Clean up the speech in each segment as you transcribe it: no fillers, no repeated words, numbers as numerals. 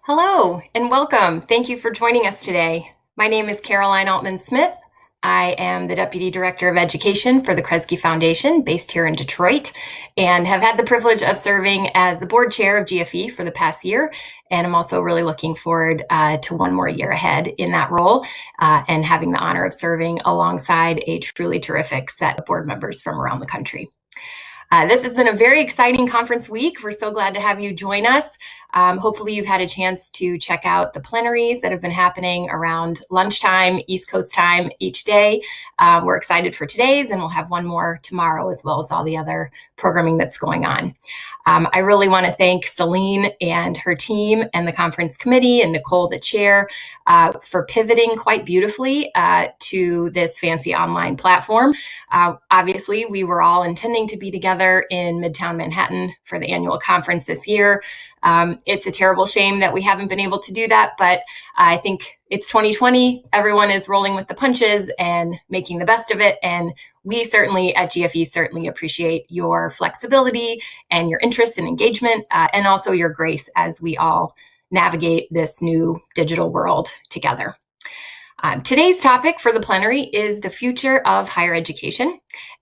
Hello and welcome. Thank you for joining us today. My name is Caroline Altman Smith. I am the Deputy Director of Education for the Kresge Foundation based here in Detroit and have had the privilege of serving as the board chair of GFE for the past year. And I'm also really looking forward to one more year ahead in that role and having the honor of serving alongside a truly terrific set of board members from around the country. This has been a very exciting conference week. We're so glad to have you join us. Hopefully you've had a chance to check out the plenaries that have been happening around lunchtime, East Coast time each day. We're excited for today's, and we'll have one more tomorrow, as well as all the other programming that's going on. I really want to thank Celine and her team and the conference committee and Nicole, the chair, for pivoting quite beautifully to this fancy online platform. Obviously, we were all intending to be together in Midtown Manhattan for the annual conference this year. It's a terrible shame that we haven't been able to do that, but I think it's 2020. Everyone is rolling with the punches and making the best of it. And we certainly at GFE certainly appreciate your flexibility and your interest and engagement, and also your grace as we all navigate this new digital world together. Today's topic for the plenary is the future of higher education.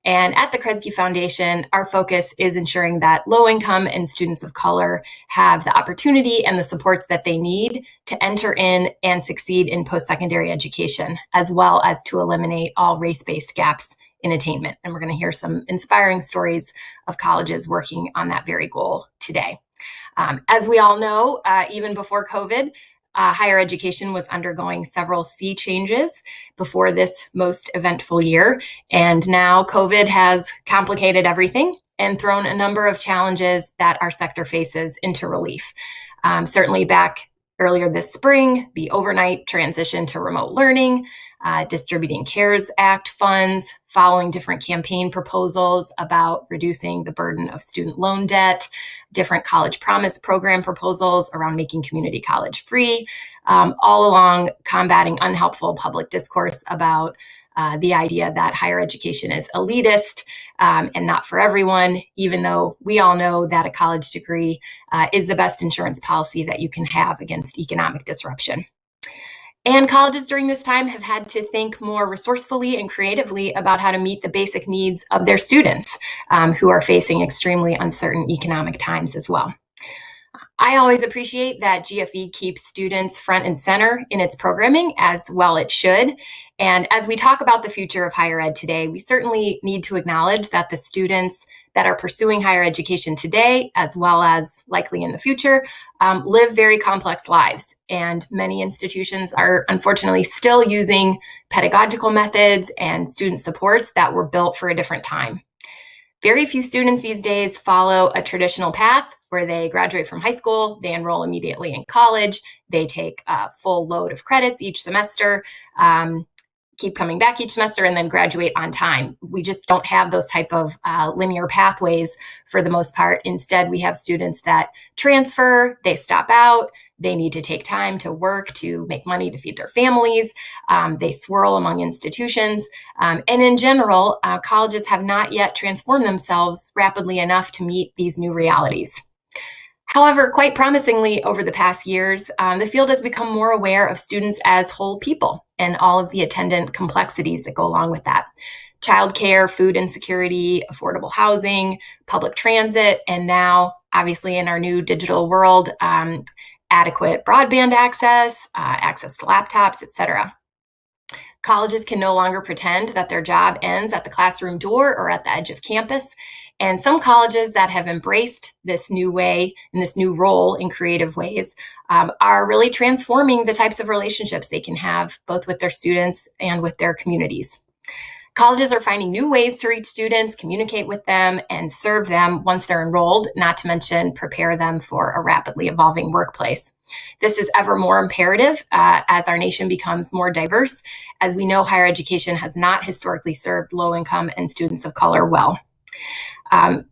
And at the Kresge Foundation, our focus is ensuring that low-income and students of color have the opportunity and the supports that they need to enter in and succeed in post-secondary education, as well as to eliminate all race-based gaps in attainment. And we're going to hear some inspiring stories of colleges working on that very goal today. As we all know, even before COVID, higher education was undergoing several sea changes before this most eventful year. And now COVID has complicated everything and thrown a number of challenges that our sector faces into relief. Certainly back earlier this spring, the overnight transition to remote learning, distributing CARES Act funds, following different campaign proposals about reducing the burden of student loan debt, different college promise program proposals around making community college free, all along combating unhelpful public discourse about the idea that higher education is elitist and not for everyone, even though we all know that a college degree is the best insurance policy that you can have against economic disruption. And colleges during this time have had to think more resourcefully and creatively about how to meet the basic needs of their students who are facing extremely uncertain economic times as well. I always appreciate that GFE keeps students front and center in its programming, as well it should. And as we talk about the future of higher ed today, we certainly need to acknowledge that the students that are pursuing higher education today, as well as likely in the future, live very complex lives. And many institutions are unfortunately still using pedagogical methods and student supports that were built for a different time. Very few students these days follow a traditional path where they graduate from high school, they enroll immediately in college, they take a full load of credits each semester, keep coming back each semester, and then graduate on time. We just don't have those type of linear pathways for the most part. Instead, we have students that transfer, they stop out, they need to take time to work, to make money to feed their families. They swirl among institutions. And in general, colleges have not yet transformed themselves rapidly enough to meet these new realities. However, quite promisingly, over the past years, the field has become more aware of students as whole people and all of the attendant complexities that go along with that. Childcare, food insecurity, affordable housing, public transit, and now, obviously, in our new digital world, adequate broadband access, access to laptops, etc. Colleges can no longer pretend that their job ends at the classroom door or at the edge of campus. And some colleges that have embraced this new way and this new role in creative ways are really transforming the types of relationships they can have both with their students and with their communities. Colleges are finding new ways to reach students, communicate with them, and serve them once they're enrolled, not to mention prepare them for a rapidly evolving workplace. This is ever more imperative as our nation becomes more diverse. As we know, higher education has not historically served low-income and students of color well.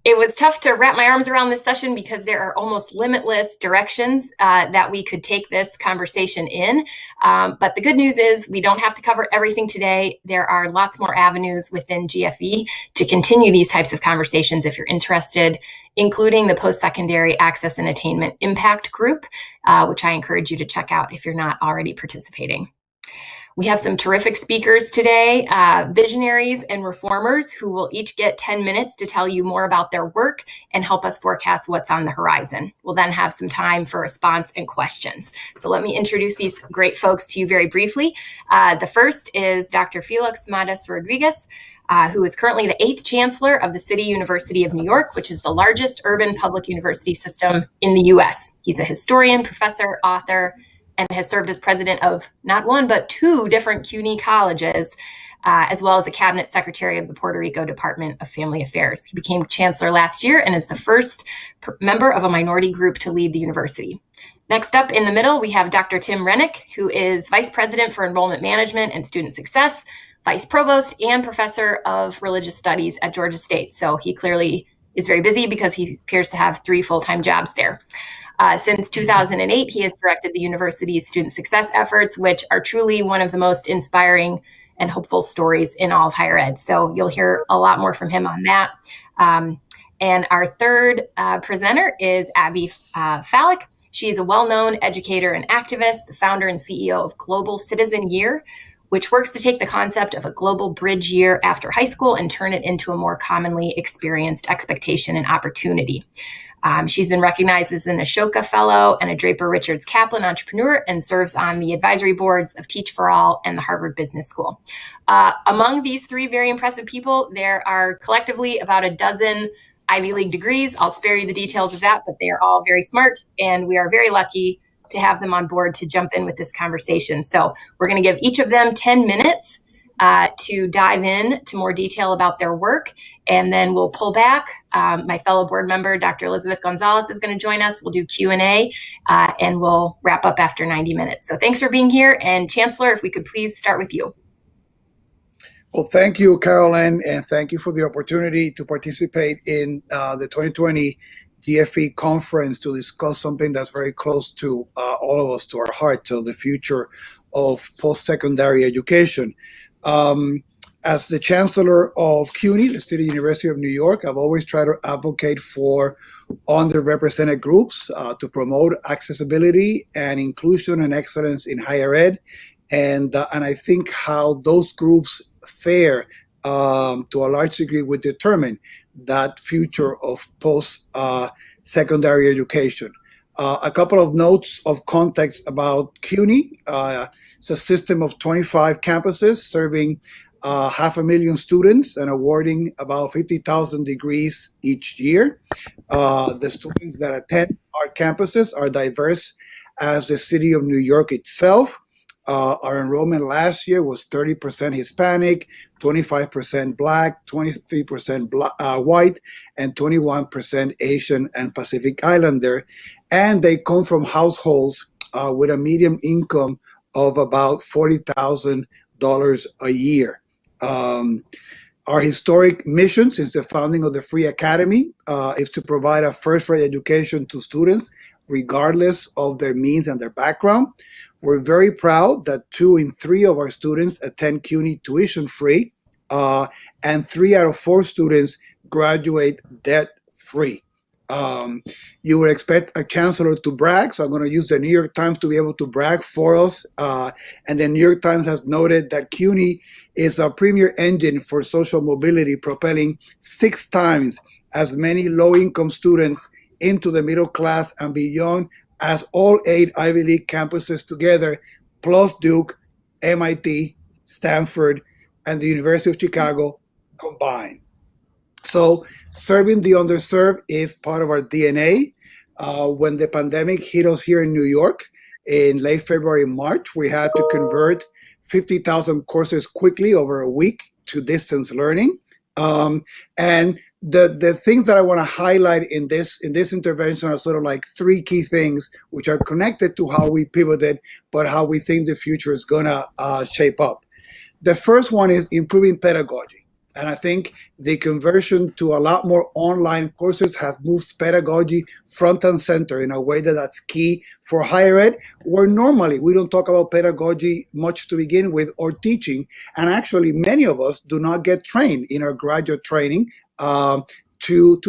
It was tough to wrap my arms around this session because there are almost limitless directions that we could take this conversation in. But the good news is we don't have to cover everything today. There are lots more avenues within GFE to continue these types of conversations if you're interested, including the Postsecondary Access and Attainment Impact Group, which I encourage you to check out if you're not already participating. We have some terrific speakers today, visionaries and reformers who will each get 10 minutes to tell you more about their work and help us forecast what's on the horizon. We'll then have some time for response and questions. So let me introduce these great folks to you very briefly. The first is Dr. Felix Matos Rodriguez, who is currently the 8th Chancellor of the City University of New York, which is the largest urban public university system in the US. He's a historian, professor, author, and has served as president of not one, but 2 different CUNY colleges, as well as a cabinet secretary of the Puerto Rico Department of Family Affairs. He became chancellor last year and is the first member of a minority group to lead the university. Next up in the middle, we have Dr. Tim Renick, who is vice president for enrollment management and student success, vice provost, and professor of religious studies at Georgia State. So he clearly is very busy because he appears to have 3 full-time jobs there. Since 2008, he has directed the university's student success efforts, which are truly one of the most inspiring and hopeful stories in all of higher ed. So you'll hear a lot more from him on that. And our third presenter is Abby Falik. She is a well-known educator and activist, the founder and CEO of Global Citizen Year, which works to take the concept of a global bridge year after high school and turn it into a more commonly experienced expectation and opportunity. She's been recognized as an Ashoka Fellow and a Draper Richards Kaplan Entrepreneur and serves on the advisory boards of Teach for All and the Harvard Business School. Among these 3 very impressive people, there are collectively about a dozen Ivy League degrees. I'll spare you the details of that, but they are all very smart, and we are very lucky to have them on board to jump in with this conversation. So we're going to give each of them 10 minutes to dive in to more detail about their work, and then we'll pull back. My fellow board member, Dr. Elizabeth Gonzalez, is going to join us. We'll do Q&A, and we'll wrap up after 90 minutes. So thanks for being here. And Chancellor, if we could please start with you. Well, thank you, Caroline, and thank you for the opportunity to participate in the 2020 GFE conference to discuss something that's very close to all of us, to our heart, to the future of post-secondary education. As the chancellor of CUNY, the City University of New York, I've always tried to advocate for underrepresented groups to promote accessibility and inclusion and excellence in higher ed. And I think how those groups fare to a large degree would determine that future of post-secondary education. A couple of notes of context about CUNY. It's a system of 25 campuses serving 500,000 students and awarding about 50,000 degrees each year. The students that attend our campuses are diverse as the city of New York itself. Our enrollment last year was 30% Hispanic, 25% Black, 23% white, and 21% Asian and Pacific Islander. And they come from households with a median income of about $40,000 a year. Our historic mission since the founding of the Free Academy is to provide a first-rate education to students, regardless of their means and their background. We're very proud that 2 in 3 of our students attend CUNY tuition-free, and 3 out of 4 students graduate debt-free. You would expect a chancellor to brag, so I'm going to use the New York Times to be able to brag for us. And the New York Times has noted that CUNY is a premier engine for social mobility, propelling 6 times as many low-income students into the middle class and beyond as all 8 Ivy League campuses together, plus Duke, MIT, Stanford, and the University of Chicago combined. So serving the underserved is part of our DNA. When the pandemic hit us here in New York in late February, March, we had to convert 50,000 courses quickly over a week to distance learning. And the things that I want to highlight in this intervention are sort of like 3 key things, which are connected to how we pivoted, but how we think the future is going to shape up. The first one is improving pedagogy. And I think the conversion to a lot more online courses have moved pedagogy front and center in a way that's key for higher ed, where normally we don't talk about pedagogy much to begin with or teaching. And actually, many of us do not get trained in our graduate training to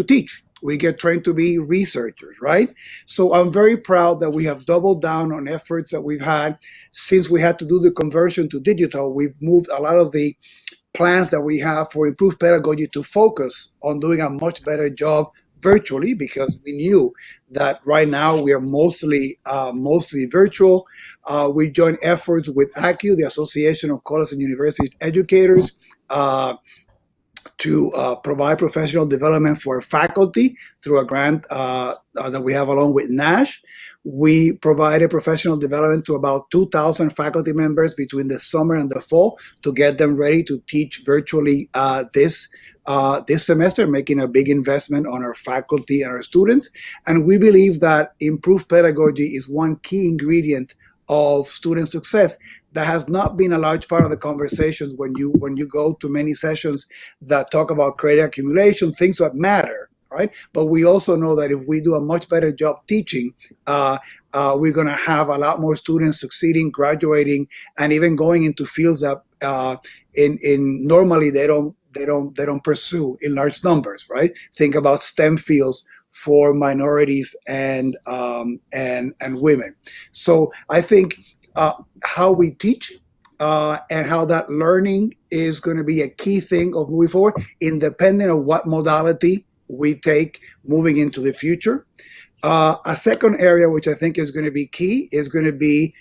teach. We get trained to be researchers, right? So I'm very proud that we have doubled down on efforts that we've had since we had to do the conversion to digital. We've moved a lot of the plans that we have for improved pedagogy to focus on doing a much better job virtually, because we knew that right now we are mostly virtual. We joined efforts with ACU, the Association of College and Universities Educators, to provide professional development for faculty through a grant that we have along with NASH. We provided professional development to about 2,000 faculty members between the summer and the fall to get them ready to teach virtually this semester, making a big investment on our faculty and our students. And we believe that improved pedagogy is one key ingredient of student success that has not been a large part of the conversations when you go to many sessions that talk about credit accumulation, things that matter, right? But we also know that if we do a much better job teaching, we're going to have a lot more students succeeding, graduating, and even going into fields that in normally they don't pursue in large numbers, right? Think about STEM fields for minorities and women. So I think how we teach and how that learning is going to be a key thing of moving forward, independent of what modality we take moving into the future. A second area which I think is going to be key is going to be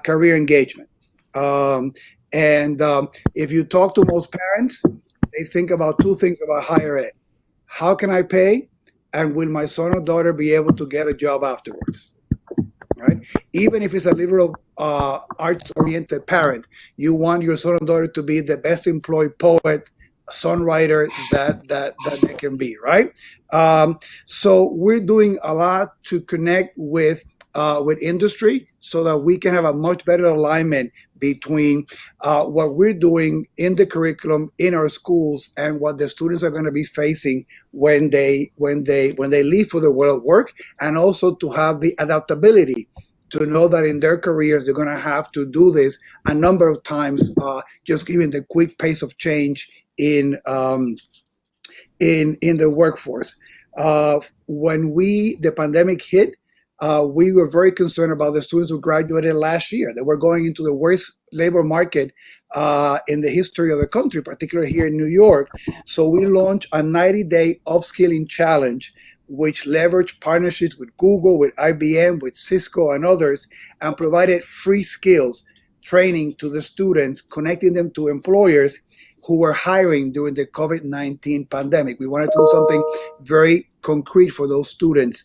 career engagement. If you talk to most parents, they think about two things about higher ed. How can I pay? And will my son or daughter be able to get a job afterwards? Right? Even if it's a liberal arts-oriented parent, you want your son or daughter to be the best employed poet, songwriter that they can be, right? So we're doing a lot to connect with industry so that we can have a much better alignment between what we're doing in the curriculum in our schools and what the students are going to be facing when they leave for the world of work, and also to have the adaptability to know that in their careers they're going to have to do this a number of times, just given the quick pace of change in the workforce. When the pandemic hit, we were very concerned about the students who graduated last year. They were going into the worst labor market in the history of the country, particularly here in New York. So we launched a 90-day upskilling challenge, which leveraged partnerships with Google, with IBM, with Cisco, and others, and provided free skills training to the students, connecting them to employers who were hiring during the COVID-19 pandemic. We wanted to do something very concrete for those students.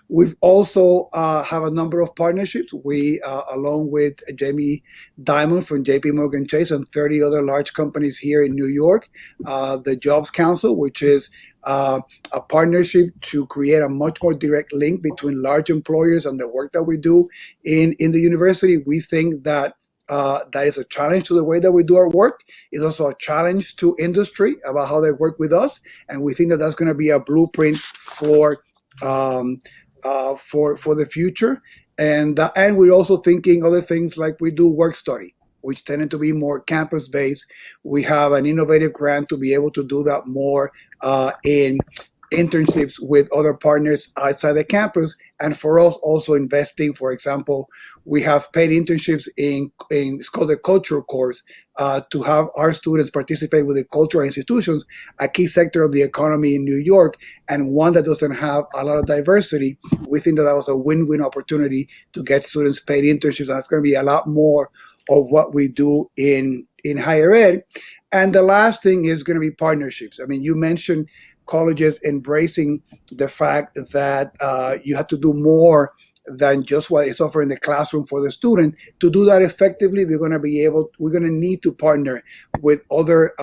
We've also have a number of partnerships. We, along with Jamie Dimon from JP Morgan Chase and 30 other large companies here in New York, the Jobs Council, which is a partnership to create a much more direct link between large employers and the work that we do in the university. We think that that is a challenge to the way that we do our work. It's also a challenge to industry about how they work with us, and we think that that's going to be a blueprint for the future. And we're also thinking other things like we do work study, which tended to be more campus based. We have an innovative grant to be able to do that more in internships with other partners outside the campus, and for us also investing. For example, we have paid internships in it's called the cultural course, to have our students participate with the cultural institutions, a key sector of the economy in New York, and one that doesn't have a lot of diversity. We think that was a win-win opportunity to get students paid internships. That's going to be a lot more of what we do in higher ed. And the last thing is going to be partnerships. I mean, you mentioned colleges embracing the fact that you have to do more than just what is offered in the classroom for the student. To do that effectively, we're going to need to partner with other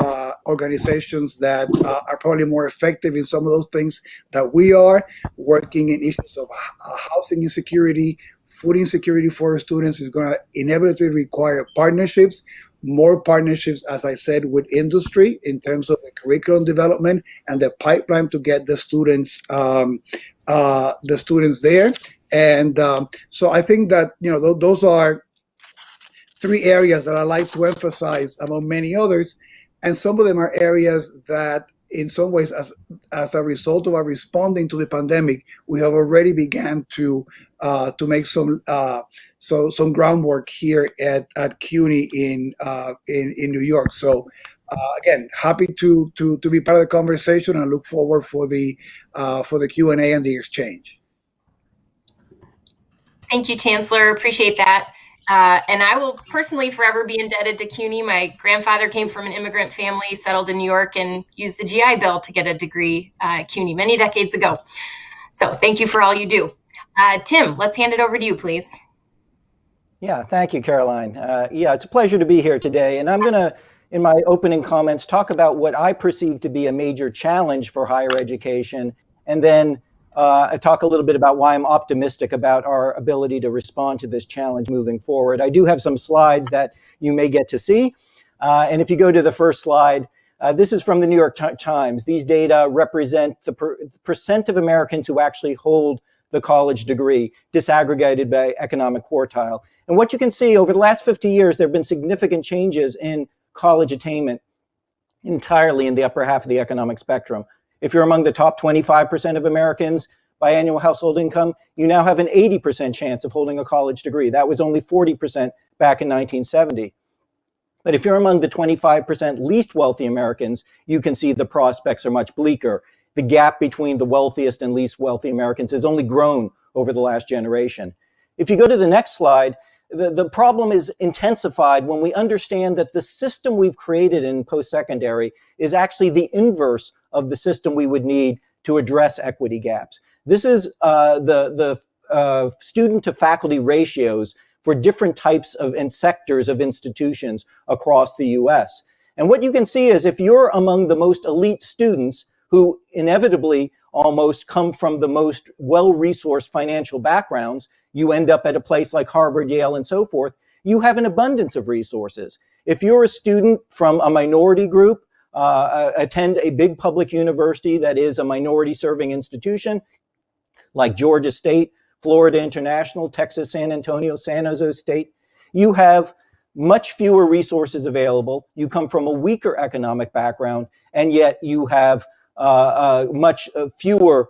organizations that are probably more effective in some of those things that we are, working in issues of housing insecurity, food insecurity for our students is going to inevitably require partnerships. more partnerships, as I said, with industry in terms of the curriculum development and the pipeline to get the students there. And so I think that, those are three areas that I like to emphasize among many others. And some of them are areas that in some ways, as a result of our responding to the pandemic, we have already began to make some groundwork here at CUNY in New York. So again, happy to be part of the conversation and look forward for the Q&A and the exchange. Thank you, Chancellor. Appreciate that. And I will personally forever be indebted to CUNY. My grandfather came from an immigrant family, settled in New York, and used the GI Bill to get a degree at CUNY many decades ago. So thank you for all you do. Tim, let's hand it over to you, please. Yeah, thank you, Caroline. It's a pleasure to be here today. And I'm going to, in my opening comments, talk about what I perceive to be a major challenge for higher education, and then talk a little bit about why I'm optimistic about our ability to respond to this challenge moving forward. I do have some slides that you may get to see. And if you go to the first slide, this is from the New York Times. These data represent the percent of Americans who actually hold the college degree, disaggregated by economic quartile. And what you can see over the last 50 years, there have been significant changes in college attainment entirely in the upper half of the economic spectrum. If you're among the top 25% of Americans by annual household income, you now have an 80% chance of holding a college degree. That was only 40% back in 1970. But if you're among the 25% least wealthy Americans, you can see the prospects are much bleaker. The gap between the wealthiest and least wealthy Americans has only grown over the last generation. If you go to the next slide, the problem is intensified when we understand that the system we've created in post-secondary is actually the inverse of the system we would need to address equity gaps. This is the student to faculty ratios for different types of and sectors of institutions across the US. And what you can see is if you're among the most elite students who inevitably almost come from the most well-resourced financial backgrounds, you end up at a place like Harvard, Yale, and so forth, you have an abundance of resources. If you're a student from a minority group, attend a big public university that is a minority-serving institution, like Georgia State, Florida International, Texas San Antonio, San Jose State, you have much fewer resources available. You come from a weaker economic background, and yet you have much fewer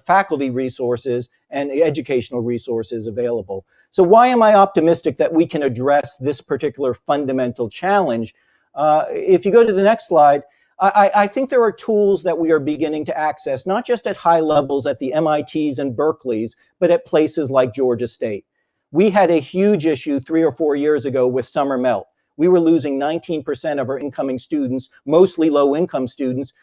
faculty resources and educational resources available. So why am I optimistic that we can address this particular fundamental challenge? If you go to the next slide, I think there are tools that we are beginning to access, not just at high levels at the MITs and Berkeleys, but at places like Georgia State. We had a huge issue 3 or 4 years ago with summer melt. We were losing 19% of our incoming students, mostly low-income students,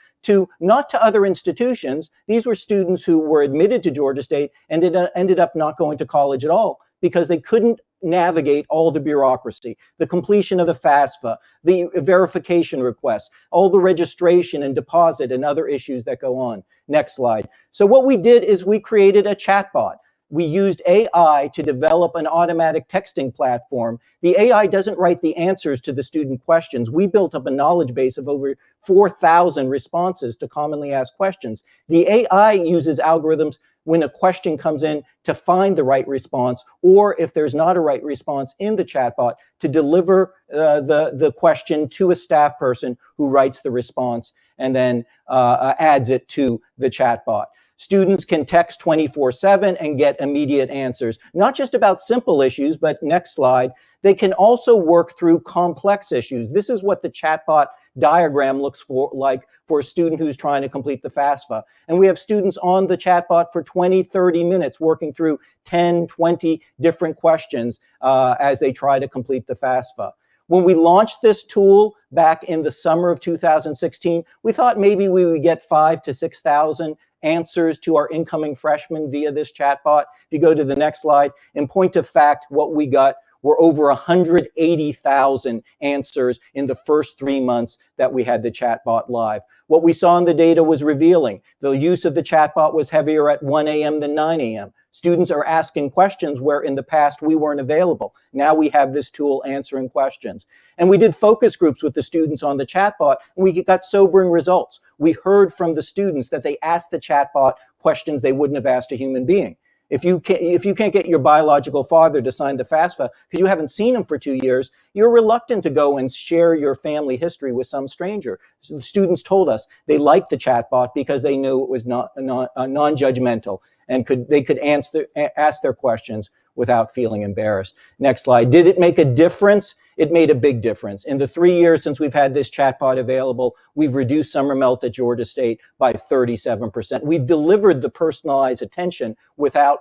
not to other institutions. These were students who were admitted to Georgia State and ended up not going to college at all because they couldn't navigate all the bureaucracy, the completion of the FAFSA, the verification requests, all the registration and deposit and other issues that go on. Next slide. So what we did is we created a chatbot. We used AI to develop an automatic texting platform. The AI doesn't write the answers to the student questions. We built up a knowledge base of over 4,000 responses to commonly asked questions. The AI uses algorithms when a question comes in to find the right response, or if there's not a right response in the chatbot, to deliver the question to a staff person who writes the response and then adds it to the chatbot. Students can text 24/7 and get immediate answers, not just about simple issues, but next slide, they can also work through complex issues. This is what the chatbot diagram looks like for a student who's trying to complete the FAFSA. And we have students on the chatbot for 20, 30 minutes working through 10, 20 different questions as they try to complete the FAFSA. When we launched this tool back in the summer of 2016, we thought maybe we would get 5,000 to 6,000 answers to our incoming freshmen via this chatbot. If you go to the next slide, in point of fact, what we got were over 180,000 answers in the first 3 months that we had the chatbot live. What we saw in the data was revealing. The use of the chatbot was heavier at 1 a.m. than 9 a.m. Students are asking questions where in the past we weren't available. Now we have this tool answering questions. And we did focus groups with the students on the chatbot, and we got sobering results. We heard from the students that they asked the chatbot questions they wouldn't have asked a human being. If you can't get your biological father to sign the FAFSA because you haven't seen him for 2 years, you're reluctant to go and share your family history with some stranger. So the students told us they liked the chatbot because they knew it was non-judgmental and they could ask their questions without feeling embarrassed. Next slide. Did it make a difference? It made a big difference. In the 3 years since we've had this chatbot available, we've reduced summer melt at Georgia State by 37%. We've delivered the personalized attention without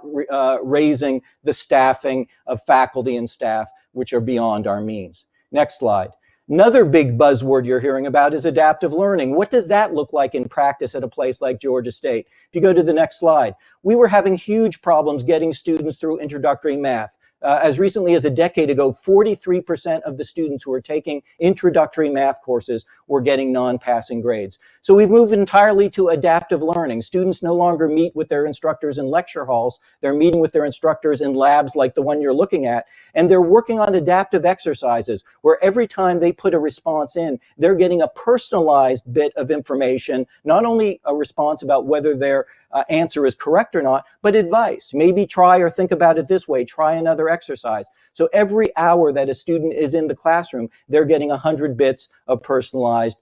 raising the staffing of faculty and staff, which are beyond our means. Next slide. Another big buzzword you're hearing about is adaptive learning. What does that look like in practice at a place like Georgia State? If you go to the next slide, we were having huge problems getting students through introductory math. As recently as a decade ago, 43% of the students who were taking introductory math courses were getting non-passing grades. So we've moved entirely to adaptive learning. Students no longer meet with their instructors in lecture halls. They're meeting with their instructors in labs like the one you're looking at, and they're working on adaptive exercises where every time they put a response in, they're getting a personalized bit of information, not only a response about whether their answer is correct or not, but advice. Maybe try or think about it this way, try another exercise. So every hour that a student is in the classroom, they're getting 100 bits of personalized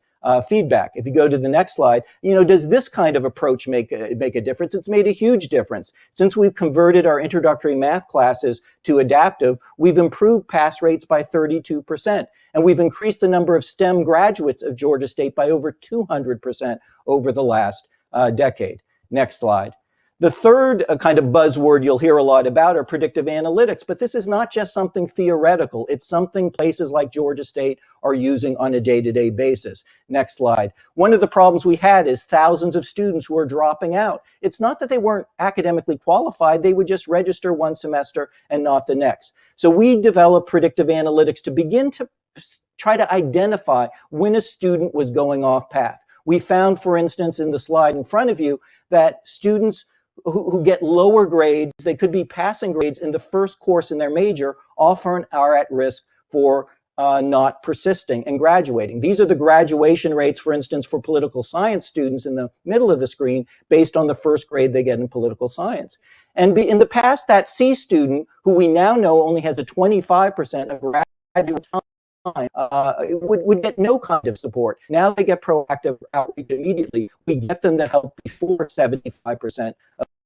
feedback. If you go to the next slide, does this kind of approach make a difference? It's made a huge difference. Since we've converted our introductory math classes to adaptive, we've improved pass rates by 32%. And we've increased the number of STEM graduates of Georgia State by over 200% over the last decade. Next slide. The third kind of buzzword you'll hear a lot about are predictive analytics, but this is not just something theoretical. It's something places like Georgia State are using on a day-to-day basis. Next slide. One of the problems we had is thousands of students who are dropping out. It's not that they weren't academically qualified, they would just register one semester and not the next. So we developed predictive analytics to begin to try to identify when a student was going off path. We found, for instance, in the slide in front of you, that students who get lower grades, they could be passing grades in the first course in their major, often are at risk for not persisting and graduating. These are the graduation rates, for instance, for political science students in the middle of the screen, based on the first grade they get in political science. And in the past, that C student, who we now know only has a 25% of graduate time, would get no kind of support. Now they get proactive outreach immediately. We get them the help before 75%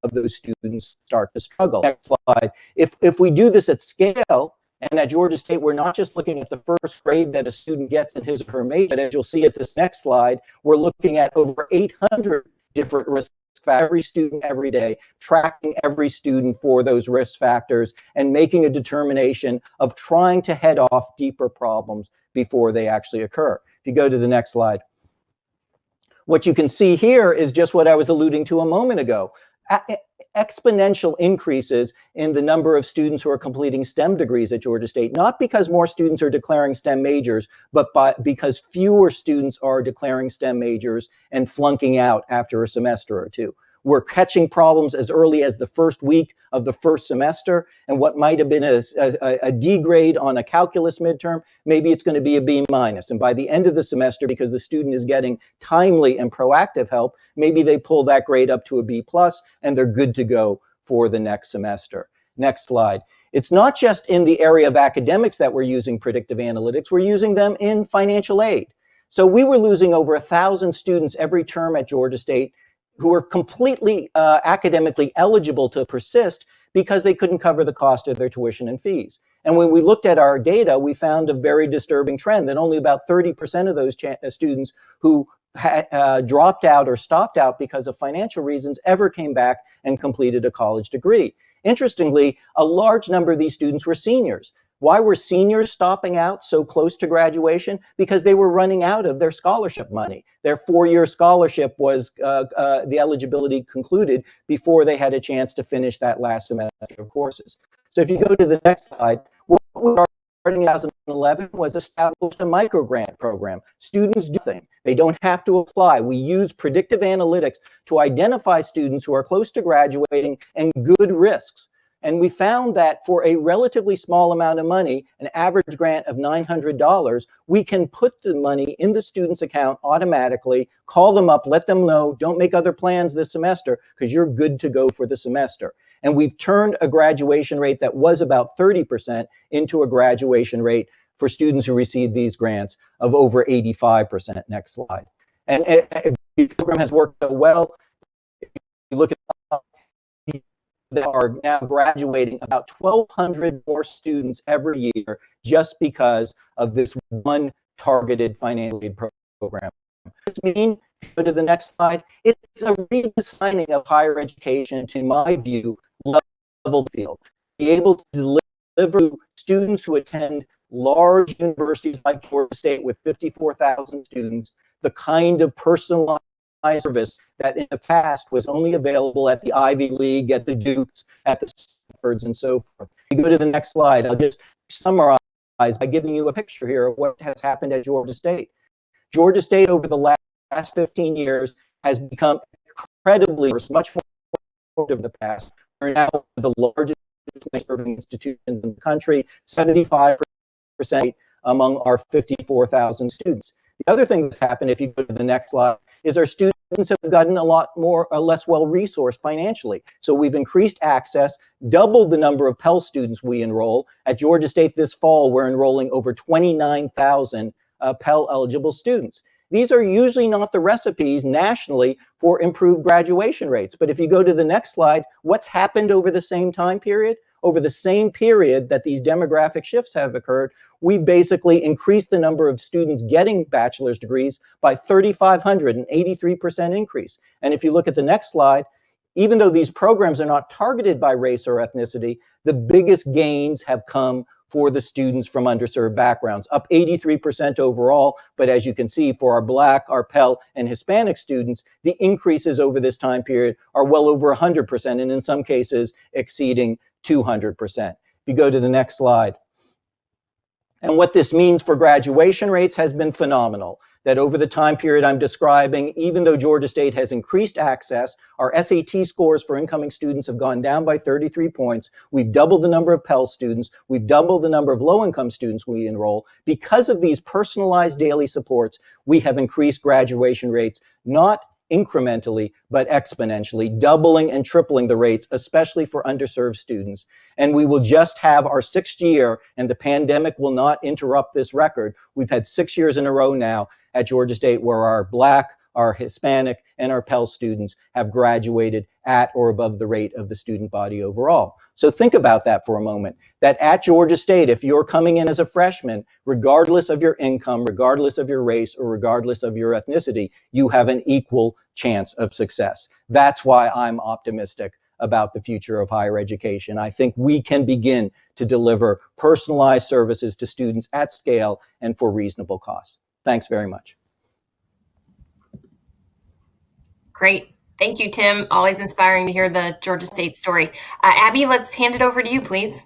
of those students start to struggle. Next slide. If we do this at scale, and at Georgia State, we're not just looking at the first grade that a student gets in his or her major, but as you'll see at this next slide, we're looking at over 800 different risk factors, every student every day, tracking every student for those risk factors and making a determination of trying to head off deeper problems before they actually occur. If you go to the next slide. What you can see here is just what I was alluding to a moment ago. Exponential increases in the number of students who are completing STEM degrees at Georgia State, not because more students are declaring STEM majors, but because fewer students are declaring STEM majors and flunking out after a semester or two. We're catching problems as early as the first week of the first semester, and what might have been a D grade on a calculus midterm, maybe it's going to be a B minus. And by the end of the semester, because the student is getting timely and proactive help, maybe they pull that grade up to a B plus, and they're good to go for the next semester. Next slide. It's not just in the area of academics that we're using predictive analytics, we're using them in financial aid. So we were losing over 1,000 students every term at Georgia State who were completely academically eligible to persist because they couldn't cover the cost of their tuition and fees. And when we looked at our data, we found a very disturbing trend that only about 30% of those students who had dropped out or stopped out because of financial reasons ever came back and completed a college degree. Interestingly, a large number of these students were seniors. Why were seniors stopping out so close to graduation? Because they were running out of their scholarship money. Their 4-year scholarship was, the eligibility concluded before they had a chance to finish that last semester of courses. So if you go to the next slide, What we started in 2011 was established a microgrant program. Students do things. They don't have to apply. We use predictive analytics to identify students who are close to graduating and good risks. And we found that for a relatively small amount of money, an average grant of $900, we can put the money in the student's account automatically, call them up, let them know, don't make other plans this semester because you're good to go for the semester. And we've turned a graduation rate that was about 30% into a graduation rate for students who receive these grants of over 85%. Next slide. And the program has worked so well. If you look at that are now graduating about 1,200 more students every year just because of this one targeted financial aid program. What does this mean? If you go to the next slide, it's a redesigning of higher education, to my view, level field. Be able to deliver to students who attend large universities like Georgia State with 54,000 students, the kind of personalized service that in the past was only available at the Ivy League, at the Dukes, at the Stanfords, and so forth. You go to the next slide. I'll just summarize by giving you a picture here of what has happened at Georgia State. Georgia State over the last 15 years has become incredibly much more of the past. We're now the largest serving institutions in the country, 75% among our 54,000 students. The other thing that's happened, if you go to the next slide, is our students have gotten a lot more or less well-resourced financially. So we've increased access, doubled the number of Pell students we enroll. At Georgia State this fall, we're enrolling over 29,000 Pell-eligible students. These are usually not the recipes nationally for improved graduation rates. But if you go to the next slide, what's happened over the same time period? Over the same period that these demographic shifts have occurred, we basically increased the number of students getting bachelor's degrees by 3,500, an 83% increase. And if you look at the next slide, even though these programs are not targeted by race or ethnicity, the biggest gains have come for the students from underserved backgrounds, up 83% overall. But as you can see, for our Black, our Pell, and Hispanic students, the increases over this time period are well over 100%, and in some cases exceeding 200%. If you go to the next slide. And what this means for graduation rates has been phenomenal. That over the time period I'm describing, even though Georgia State has increased access, our SAT scores for incoming students have gone down by 33 points. We've doubled the number of Pell students. We've doubled the number of low-income students we enroll. Because of these personalized daily supports, we have increased graduation rates, not incrementally, but exponentially, doubling and tripling the rates, especially for underserved students. And we will just have our 6th year, and the pandemic will not interrupt this record. We've had 6 years in a row now at Georgia State where our Black, our Hispanic, and our Pell students have graduated at or above the rate of the student body overall. So think about that for a moment, that at Georgia State, if you're coming in as a freshman, regardless of your income, regardless of your race, or regardless of your ethnicity, you have an equal chance of success. That's why I'm optimistic about the future of higher education. I think we can begin to deliver personalized services to students at scale and for reasonable costs. Thanks very much. Great. Thank you, Tim. Always inspiring to hear the Georgia State story. Abby, let's hand it over to you, please.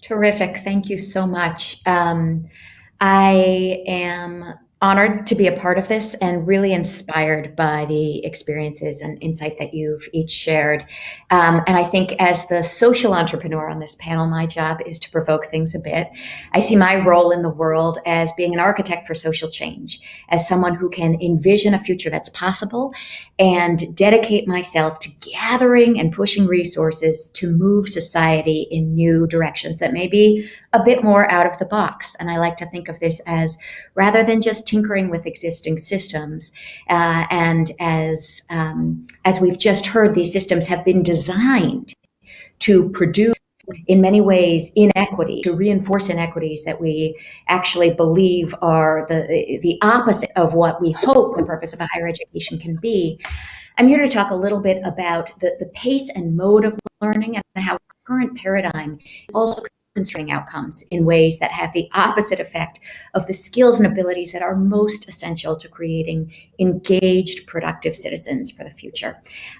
Terrific. Thank you so much. I am honored to be a part of this and really inspired by the experiences and insight that you've each shared. And I think as the social entrepreneur on this panel, my job is to provoke things a bit. I see my role in the world as being an architect for social change, as someone who can envision a future that's possible and dedicate myself to gathering and pushing resources to move society in new directions that may be a bit more out of the box. And I like to think of this as rather than just tinkering with existing systems, and as we've just heard, these systems have been designed to produce, in many ways, inequity, to reinforce inequities that we actually believe are the opposite of what we hope the purpose of a higher education can be. I'm here to talk a little bit about the pace and mode of learning and how the current paradigm is also constraining outcomes in ways that have the opposite effect of the skills and abilities that are most essential to creating engaged, productive citizens for the future.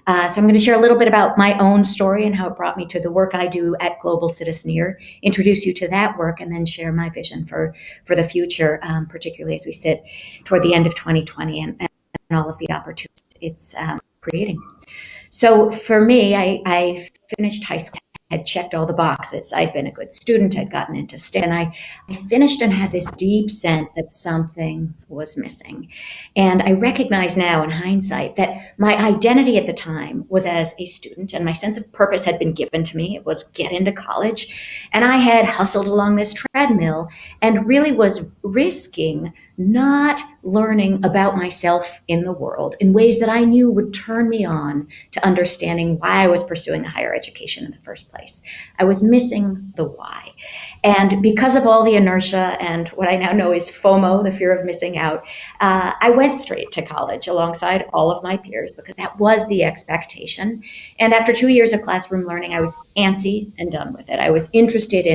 So I'm going to share a little bit about my own story and how it brought me to the work I do at Global Citizeneer, introduce you to that work, and then share my vision for the future, particularly as we sit toward the end of 2020 and all of the opportunities it's creating. So for me, I finished high school, had checked all the boxes. I'd been a good student, I'd gotten into STEM, and I finished and had this deep sense that something was missing. And I recognize now in hindsight that my identity at the time was as a student, and my sense of purpose had been given to me. It was get into college. And I had hustled along this treadmill and really was risking not learning about myself in the world in ways that I knew would turn me on to understanding why I was pursuing a higher education in the first place. I was missing the why. And because of all the inertia and what I now know is FOMO, the fear of missing out, I went straight to college alongside all of my peers because that was the expectation. And after 2 years of classroom learning, I was antsy and done with it. I was interested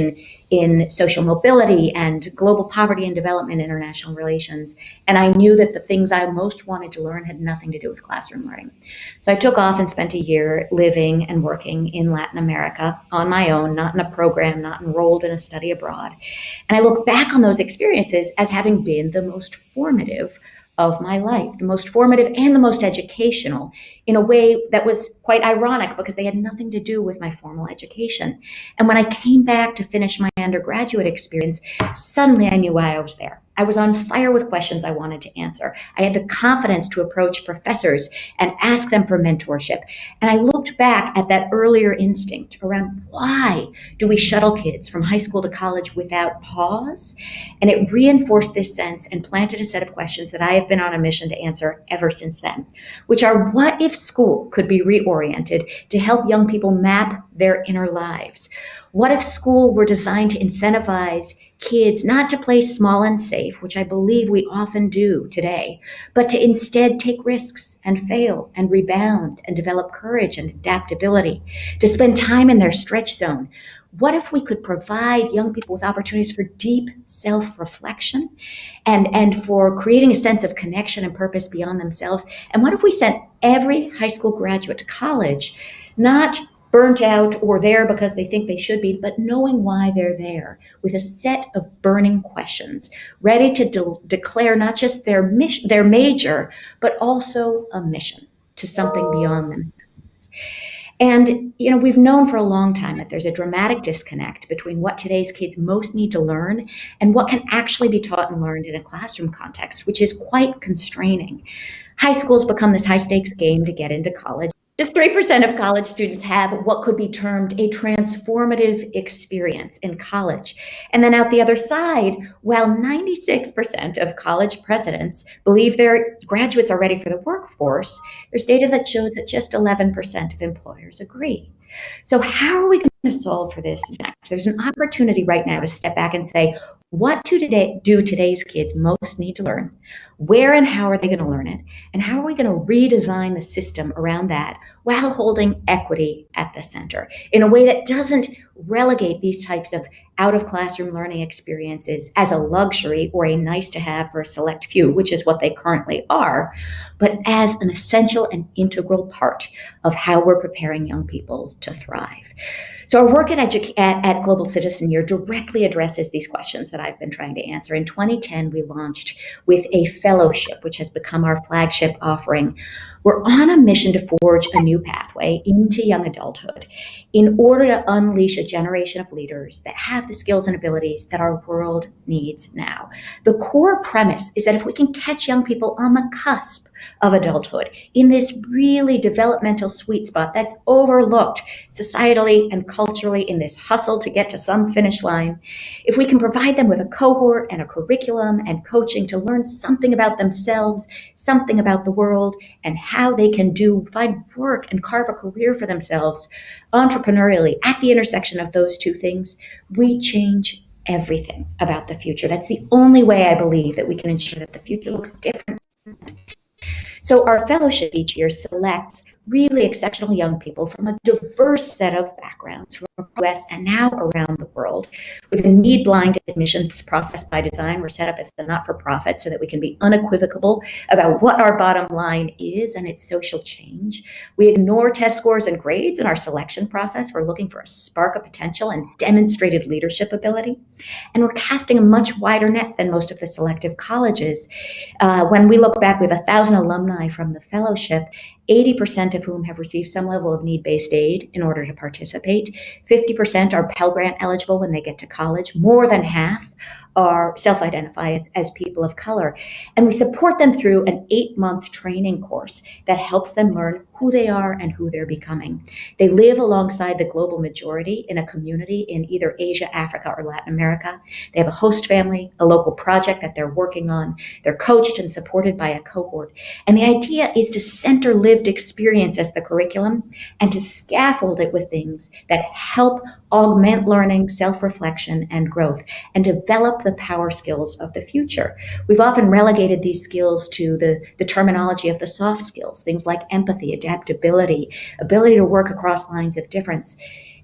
in social mobility and global poverty and development, international relations. And I knew that the things I most wanted to learn had nothing to do with classroom learning. So I took off and spent a year living and working in Latin America on my own, not in a program, not enrolled in a study abroad. And I look back on those experiences as having been the most formative of my life, the most formative and the most educational, in a way that was quite ironic because they had nothing to do with my formal education. And when I came back to finish my undergraduate experience, suddenly I knew why I was there. I was on fire with questions I wanted to answer. I had the confidence to approach professors and ask them for mentorship. And I looked back at that earlier instinct around why do we shuttle kids from high school to college without pause? And it reinforced this sense and planted a set of questions that I have been on a mission to answer ever since then, which are what if school could be reoriented to help young people map their inner lives? What if school were designed to incentivize kids not to play small and safe, which I believe we often do today, but to instead take risks and fail and rebound and develop courage and adaptability, to spend time in their stretch zone? What if we could provide young people with opportunities for deep self-reflection and for creating a sense of connection and purpose beyond themselves? And what if we sent every high school graduate to college, not burnt out or there because they think they should be, but knowing why they're there with a set of burning questions, ready to declare not just their mission, their major, but also a mission to something beyond themselves. And, we've known for a long time that there's a dramatic disconnect between what today's kids most need to learn and what can actually be taught and learned in a classroom context, which is quite constraining. High school's become this high-stakes game to get into college. Just 3% of college students have what could be termed a transformative experience in college. And then out the other side, while 96% of college presidents believe their graduates are ready for the workforce, there's data that shows that just 11% of employers agree. So how are we going to solve for this next? There's an opportunity right now to step back and say, what do today's kids most need to learn? Where and how are they going to learn it? And how are we going to redesign the system around that while holding equity at the center in a way that doesn't relegate these types of out-of-classroom learning experiences as a luxury or a nice to have for a select few, which is what they currently are, but as an essential and integral part of how we're preparing young people to thrive. So our work at Global Citizeneer directly addresses these questions that I've been trying to answer. In 2010, we launched with a fellowship, which has become our flagship offering. We're on a mission to forge a new pathway into young adulthood in order to unleash a generation of leaders that have the skills and abilities that our world needs now. The core premise is that if we can catch young people on the cusp of adulthood in this really developmental sweet spot that's overlooked societally and culturally in this hustle to get to some finish line, if we can provide them with a cohort and a curriculum and coaching to learn something about themselves, something about the world, and how they can find work and carve a career for themselves entrepreneurially at the intersection of those two things, we change everything about the future. That's the only way I believe that we can ensure that the future looks different. So our fellowship each year selects really exceptional young people from a diverse set of backgrounds from the US and now around the world. With a need-blind admissions process by design, we're set up as a not-for-profit so that we can be unequivocal about what our bottom line is and its social change. We ignore test scores and grades in our selection process. We're looking for a spark of potential and demonstrated leadership ability. And we're casting a much wider net than most of the selective colleges. When we look back, we have 1,000 alumni from the fellowship, 80% of whom have received some level of need-based aid in order to participate. 50% are Pell Grant eligible when they get to college. More than half are self-identify as people of color. And we support them through an 8-month training course that helps them learn who they are and who they're becoming. They live alongside the global majority in a community in either Asia, Africa, or Latin America. They have a host family, a local project that they're working on. They're coached and supported by a cohort. And the idea is to center lived experience as the curriculum and to scaffold it with things that help augment learning, self-reflection, and growth, and develop the power skills of the future. We've often relegated these skills to the terminology of the soft skills, things like empathy, adaptability, ability to work across lines of difference.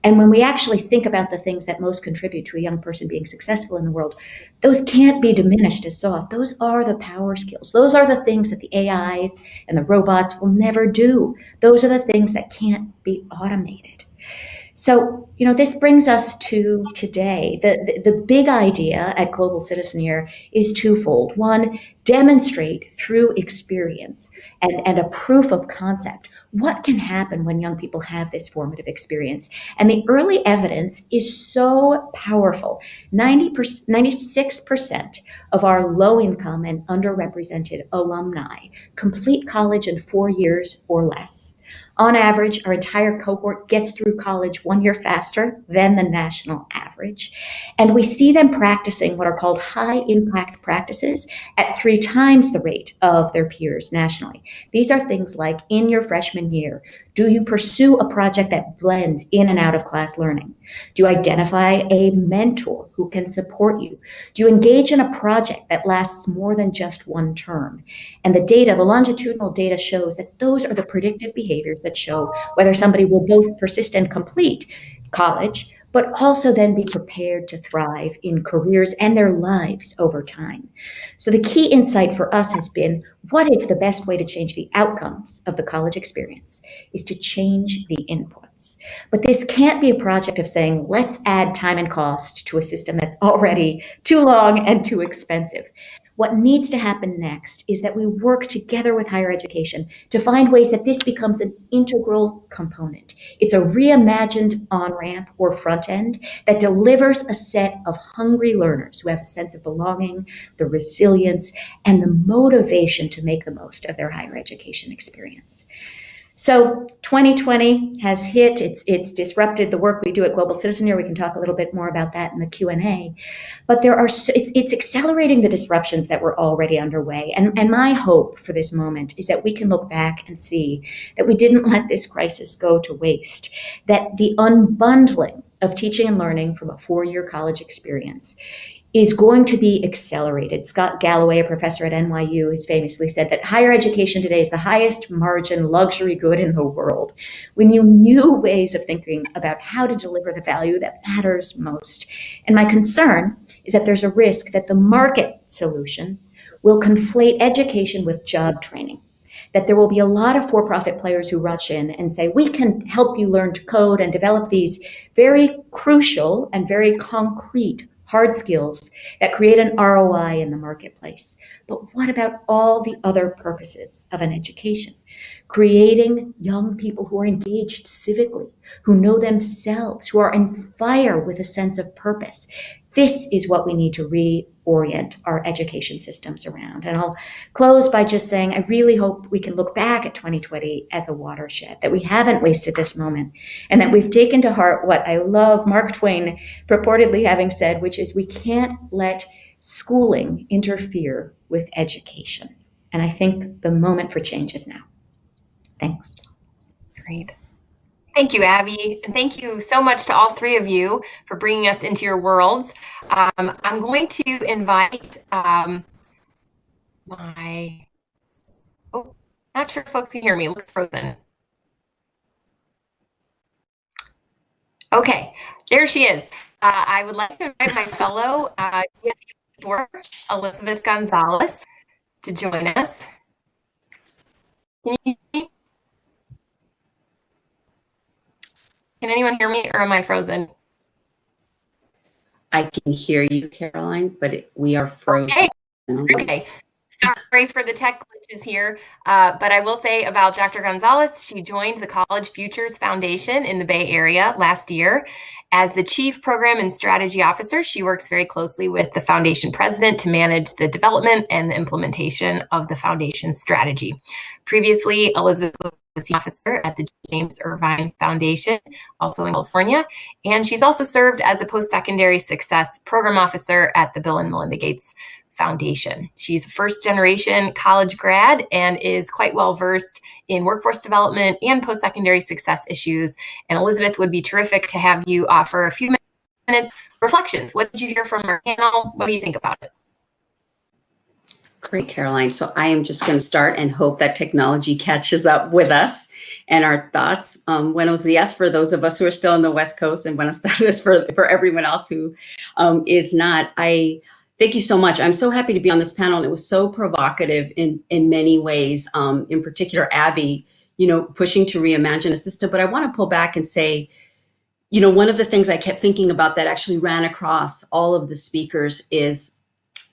And when we actually think about the things that most contribute to a young person being successful in the world, those can't be diminished as soft. Those are the power skills. Those are the things that the AIs and the robots will never do. Those are the things that can't be automated. So, this brings us to today. The big idea at Global Citizen Year is twofold. One, demonstrate through experience and a proof of concept what can happen when young people have this formative experience. And the early evidence is so powerful. 96% of our low-income and underrepresented alumni complete college in 4 years or less. On average, our entire cohort gets through college 1 year faster than the national average. And we see them practicing what are called high-impact practices at 3 times the rate of their peers nationally. These are things like, in your freshman year, do you pursue a project that blends in and out of class learning? Do you identify a mentor who can support you? Do you engage in a project that lasts more than just 1 term? And the longitudinal data shows that those are the predictive behaviors that show whether somebody will both persist and complete college, but also then be prepared to thrive in careers and their lives over time. So the key insight for us has been, what if the best way to change the outcomes of the college experience is to change the inputs? But this can't be a project of saying, let's add time and cost to a system that's already too long and too expensive. What needs to happen next is that we work together with higher education to find ways that this becomes an integral component. It's a reimagined on-ramp or front end that delivers a set of hungry learners who have a sense of belonging, the resilience, and the motivation to make the most of their higher education experience. So 2020 has hit. It's disrupted the work we do at Global Citizen Year. We can talk a little bit more about that in the Q&A. But it's accelerating the disruptions that were already underway. And my hope for this moment is that we can look back and see that we didn't let this crisis go to waste, that the unbundling of teaching and learning from a 4-year college experience is going to be accelerated. Scott Galloway, a professor at NYU, has famously said that higher education today is the highest margin luxury good in the world. We need new ways of thinking about how to deliver the value that matters most. And my concern is that there's a risk that the market solution will conflate education with job training, that there will be a lot of for-profit players who rush in and say, we can help you learn to code and develop these very crucial and very concrete hard skills that create an ROI in the marketplace. But what about all the other purposes of an education? Creating young people who are engaged civically, who know themselves, who are on fire with a sense of purpose. This is what we need to reorient our education systems around. And I'll close by just saying, I really hope we can look back at 2020 as a watershed, that we haven't wasted this moment, and that we've taken to heart what I love Mark Twain purportedly having said, which is, we can't let schooling interfere with education. And I think the moment for change is now. Thanks. Great. Thank you, Abby. And thank you so much to all 3 of you for bringing us into your worlds. I'm going to invite not sure if folks can hear me. It looks frozen. Okay, there she is. I would like to invite my fellow DFE board, Elizabeth Gonzalez, to join us. Can you hear me? Can anyone hear me, or am I frozen? I can hear you, Caroline, but we are frozen. Okay. Sorry for the tech glitches here, but I will say about Dr. Gonzalez, she joined the College Futures Foundation in the Bay Area last year. As the Chief Program and Strategy Officer, she works very closely with the foundation president to manage the development and the implementation of the foundation's strategy. Previously, Elizabeth was the officer at the James Irvine Foundation, also in California, and she's also served as a post-secondary success program officer at the Bill and Melinda Gates Foundation. She's a first-generation college grad and is quite well-versed in workforce development and post-secondary success issues. And Elizabeth, would be terrific to have you offer a few minutes reflections. What did you hear from our panel? What do you think about it? Great, Caroline. So I am just going to start and hope that technology catches up with us and our thoughts. Buenos dias for those of us who are still on the West Coast, and buenos tardes for everyone else who is not. Thank you so much. I'm so happy to be on this panel. And it was so provocative in many ways, in particular, Abby, pushing to reimagine a system. But I want to pull back and say, one of the things I kept thinking about that actually ran across all of the speakers is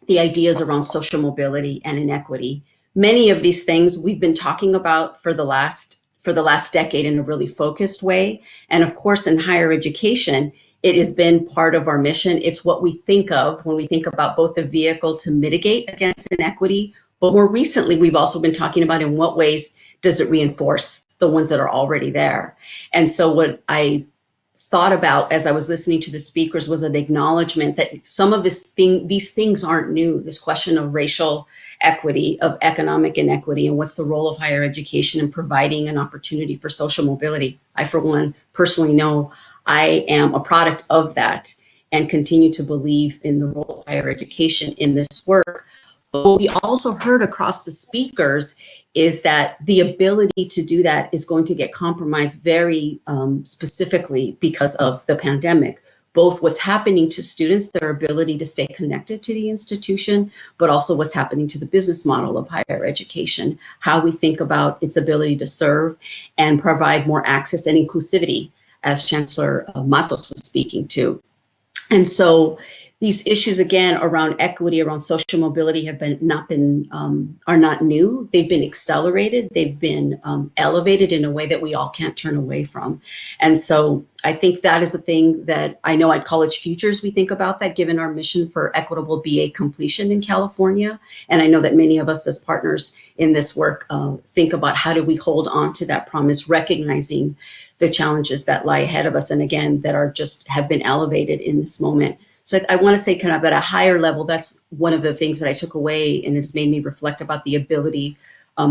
the ideas around social mobility and inequity. Many of these things we've been talking about for the last decade in a really focused way. And of course, in higher education, it has been part of our mission. It's what we think of when we think about both the vehicle to mitigate against inequity, but more recently, we've also been talking about in what ways does it reinforce the ones that are already there. And so what I thought about as I was listening to the speakers was an acknowledgement that some of these things aren't new. This question of racial equity, of economic inequity, and what's the role of higher education in providing an opportunity for social mobility. I, for one, personally know I am a product of that and continue to believe in the role of higher education in this work. But what we also heard across the speakers is that the ability to do that is going to get compromised very specifically because of the pandemic. Both what's happening to students, their ability to stay connected to the institution, but also what's happening to the business model of higher education, how we think about its ability to serve and provide more access and inclusivity, as Chancellor Matos was speaking to. And so these issues, again, around equity, around social mobility are not new. They've been accelerated. They've been elevated in a way that we all can't turn away from. And so I think that is a thing that I know at College Futures, we think about that given our mission for equitable BA completion in California. And I know that many of us as partners in this work think about how do we hold on to that promise, recognizing the challenges that lie ahead of us. And again, that have been elevated in this moment. So I want to say kind of at a higher level, that's one of the things that I took away, and it's made me reflect about the ability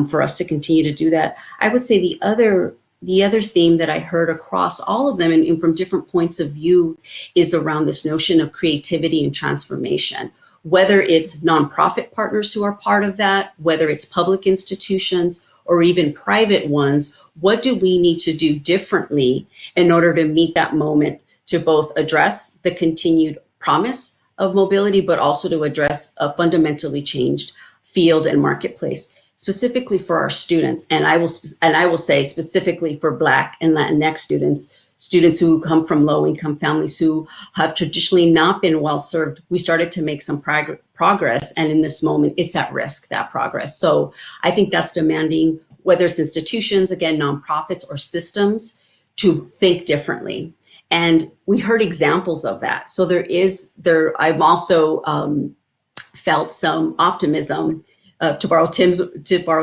for us to continue to do that. I would say the other theme that I heard across all of them and from different points of view is around this notion of creativity and transformation, whether it's nonprofit partners who are part of that, whether it's public institutions or even private ones. What do we need to do differently in order to meet that moment to both address the continued promise of mobility, but also to address a fundamentally changed field and marketplace, specifically for our students. And I will say specifically for Black and Latinx students who come from low-income families who have traditionally not been well served. We started to make some progress, and in this moment, it's at risk, that progress. So I think that's demanding, whether it's institutions, again, nonprofits or systems, to think differently. And we heard examples of that. So I've also felt some optimism, to borrow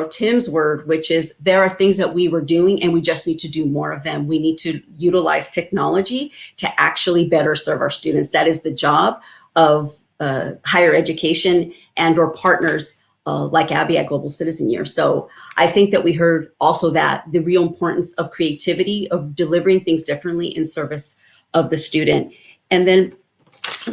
Tim's word, which is there are things that we were doing and we just need to do more of them. We need to utilize technology to actually better serve our students. That is the job of higher education and or partners like Abby at Global Citizen Year. So I think that we heard also that the real importance of creativity, of delivering things differently in service of the student. And then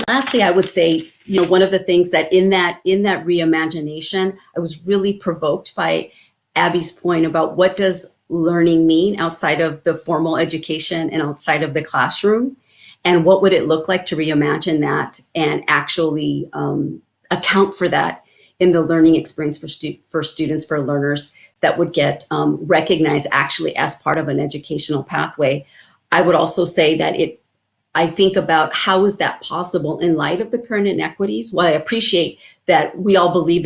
lastly, I would say, one of the things that in that reimagination, I was really provoked by Abby's point about what does learning mean outside of the formal education and outside of the classroom, and what would it look like to reimagine that and actually account for that in the learning experience for students, for learners that would get recognized actually as part of an educational pathway. I would also say that I think about how is that possible in light of the current inequities. While I appreciate that we all believe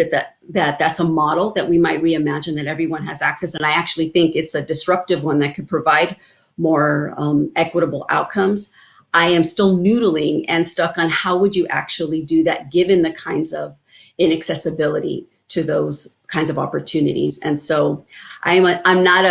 that's a model that we might reimagine, that everyone has access, and I actually think it's a disruptive one that could provide more equitable outcomes. I am still noodling and stuck on how would you actually do that given the kinds of inaccessibility to those kinds of opportunities. And so I'm not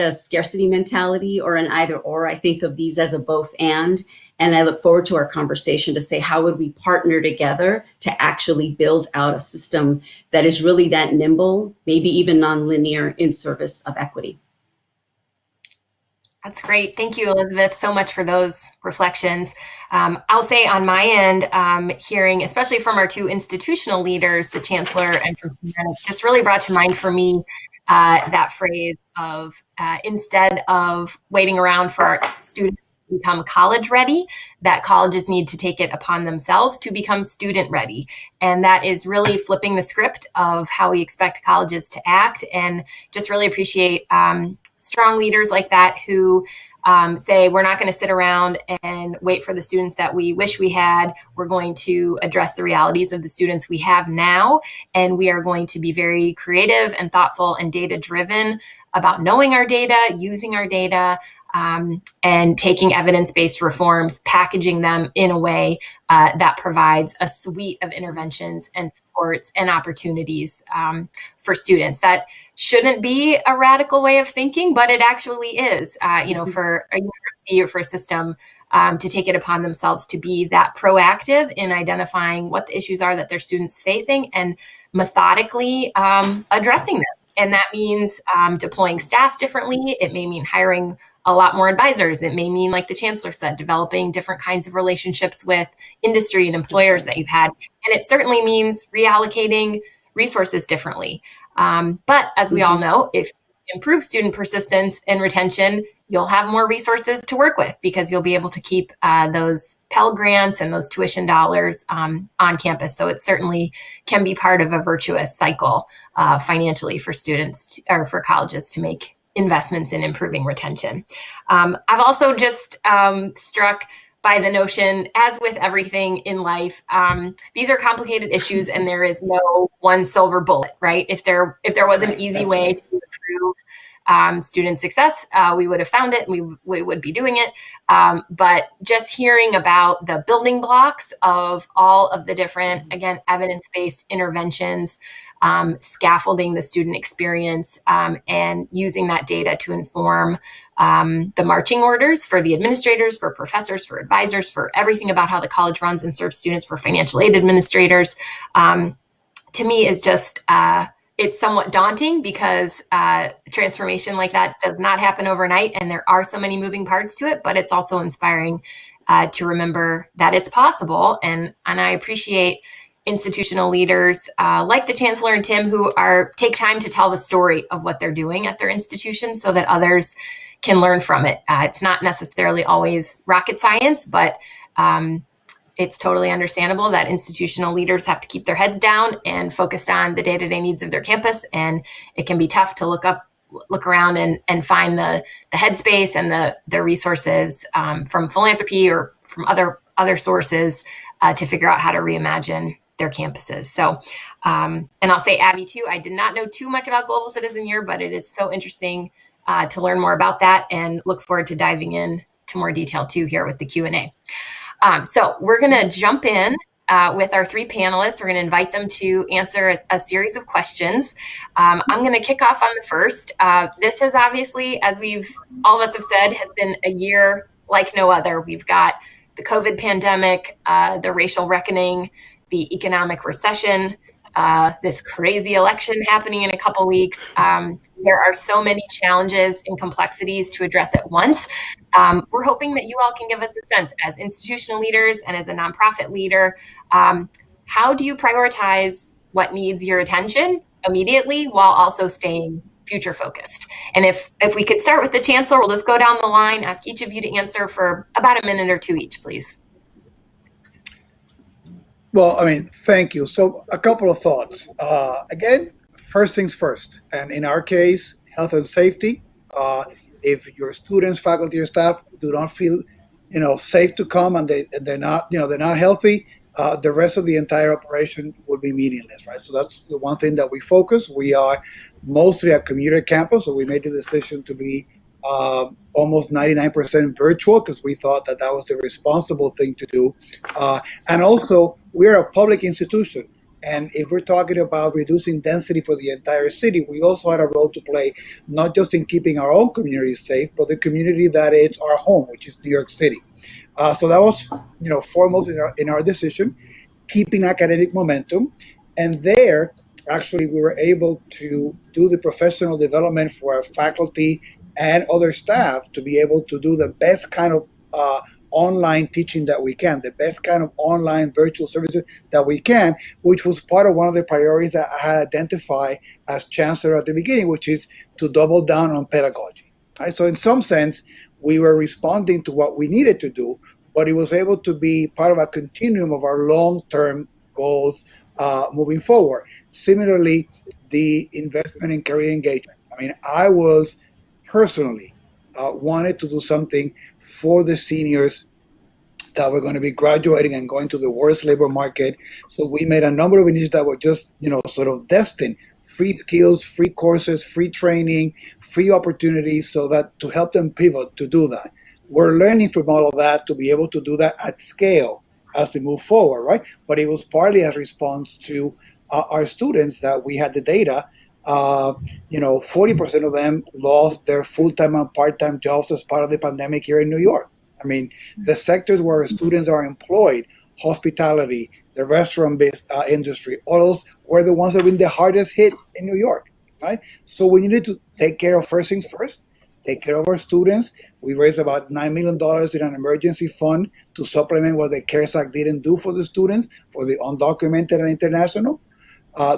a scarcity mentality or an either or. I think of these as a both and I look forward to our conversation to say how would we partner together to actually build out a system that is really that nimble, maybe even nonlinear, in service of equity. That's great. Thank you, Elizabeth, so much for those reflections. I'll say on my end, hearing, especially from our two institutional leaders, the chancellor and from Tim Renick, just really brought to mind for me that phrase of instead of waiting around for our students to become college ready, that colleges need to take it upon themselves to become student ready. And that is really flipping the script of how we expect colleges to act, and just really appreciate strong leaders like that who say we're not going to sit around and wait for the students that we wish we had. We're going to address the realities of the students we have now, and we are going to be very creative and thoughtful and data-driven about knowing our data, using our data, and taking evidence-based reforms, packaging them in a way that provides a suite of interventions and supports and opportunities for students. That shouldn't be a radical way of thinking, but it actually is, for a university or for a system to take it upon themselves to be that proactive in identifying what the issues are that their students facing and methodically addressing them. And that means deploying staff differently. It may mean hiring a lot more advisors. It may mean, like the chancellor said, developing different kinds of relationships with industry and employers that you've had. And it certainly means reallocating resources differently. But as we all know, if you improve student persistence and retention, you'll have more resources to work with because you'll be able to keep those Pell Grants and those tuition dollars on campus. So it certainly can be part of a virtuous cycle financially for students or for colleges to make investments in improving retention. I've also just struck by the notion, as with everything in life, these are complicated issues and there is no one silver bullet, right? If there was an easy way to improve student success, we would have found it and we would be doing it. But just hearing about the building blocks of all of the different, again, evidence-based interventions, scaffolding the student experience, and using that data to inform the marching orders for the administrators, for professors, for advisors, for everything about how the college runs and serves students, for financial aid administrators, to me is just, it's somewhat daunting because transformation like that does not happen overnight, and there are so many moving parts to it, but it's also inspiring to remember that it's possible. And I appreciate institutional leaders like the chancellor and Tim who take time to tell the story of what they're doing at their institutions so that others can learn from it. It's not necessarily always rocket science, but it's totally understandable that institutional leaders have to keep their heads down and focused on the day-to-day needs of their campus. And it can be tough to look around and find the headspace and the resources from philanthropy or from other sources to figure out how to reimagine their campuses. So, and I'll say, Abby, too, I did not know too much about Global Citizen Year, but it is so interesting to learn more about that and look forward to diving in to more detail, too, here with the Q&A. So we're going to jump in with our three panelists. We're going to invite them to answer a series of questions. I'm going to kick off on the first. This has obviously, as all of us have said, has been a year like no other. We've got the COVID pandemic, the racial reckoning, the economic recession, this crazy election happening in a couple weeks. There are so many challenges and complexities to address at once. We're hoping that you all can give us a sense as institutional leaders and as a nonprofit leader, how do you prioritize what needs your attention immediately while also staying future focused. And if we could start with the chancellor, we'll just go down the line, ask each of you to answer for about a minute or two each, please. Well, thank you. So a couple of thoughts. Again, first things first. And in our case, health and safety. If your students, faculty, or staff do not feel, safe to come and they're not healthy, the rest of the entire operation would be meaningless, right? So that's the one thing that we focus. We are mostly a commuter campus, so we made the decision to be almost 99% virtual because we thought that was the responsible thing to do. And also, we're a public institution. And if we're talking about reducing density for the entire city, we also had a role to play, not just in keeping our own community safe, but the community that is our home, which is New York City. So that was, foremost in our decision, keeping academic momentum. And there, actually, we were able to do the professional development for our faculty and other staff to be able to do the best kind of online teaching that we can, the best kind of online virtual services that we can, which was part of one of the priorities that I had identified as chancellor at the beginning, which is to double down on pedagogy. Right? So in some sense, we were responding to what we needed to do, but it was able to be part of a continuum of our long-term goals moving forward. Similarly, the investment in career engagement. I was personally wanted to do something for the seniors that were going to be graduating and going to the worst labor market. So we made a number of initiatives that were just, sort of destined. Free skills, free courses, free training, free opportunities, so that to help them pivot to do that. We're learning from all of that to be able to do that at scale as we move forward, right? But it was partly as response to our students that we had the data. 40% of them lost their full-time and part-time jobs as part of the pandemic here in New York. The sectors where students are employed, hospitality, the restaurant-based industry, all those were the ones that have been the hardest hit in New York, right? So we needed to take care of first things first, take care of our students. We raised about $9 million in an emergency fund to supplement what the CARES Act didn't do for the students, for the undocumented and international.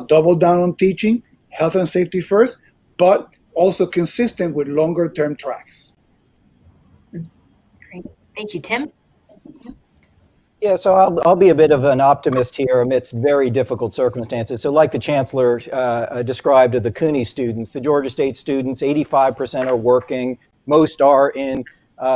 Double down on teaching, health and safety first, but also consistent with longer-term tracks. Great. Thank you, Tim. Yeah, so I'll be a bit of an optimist here amidst very difficult circumstances. So like the chancellor described of the CUNY students, the Georgia State students, 85% are working. Most are in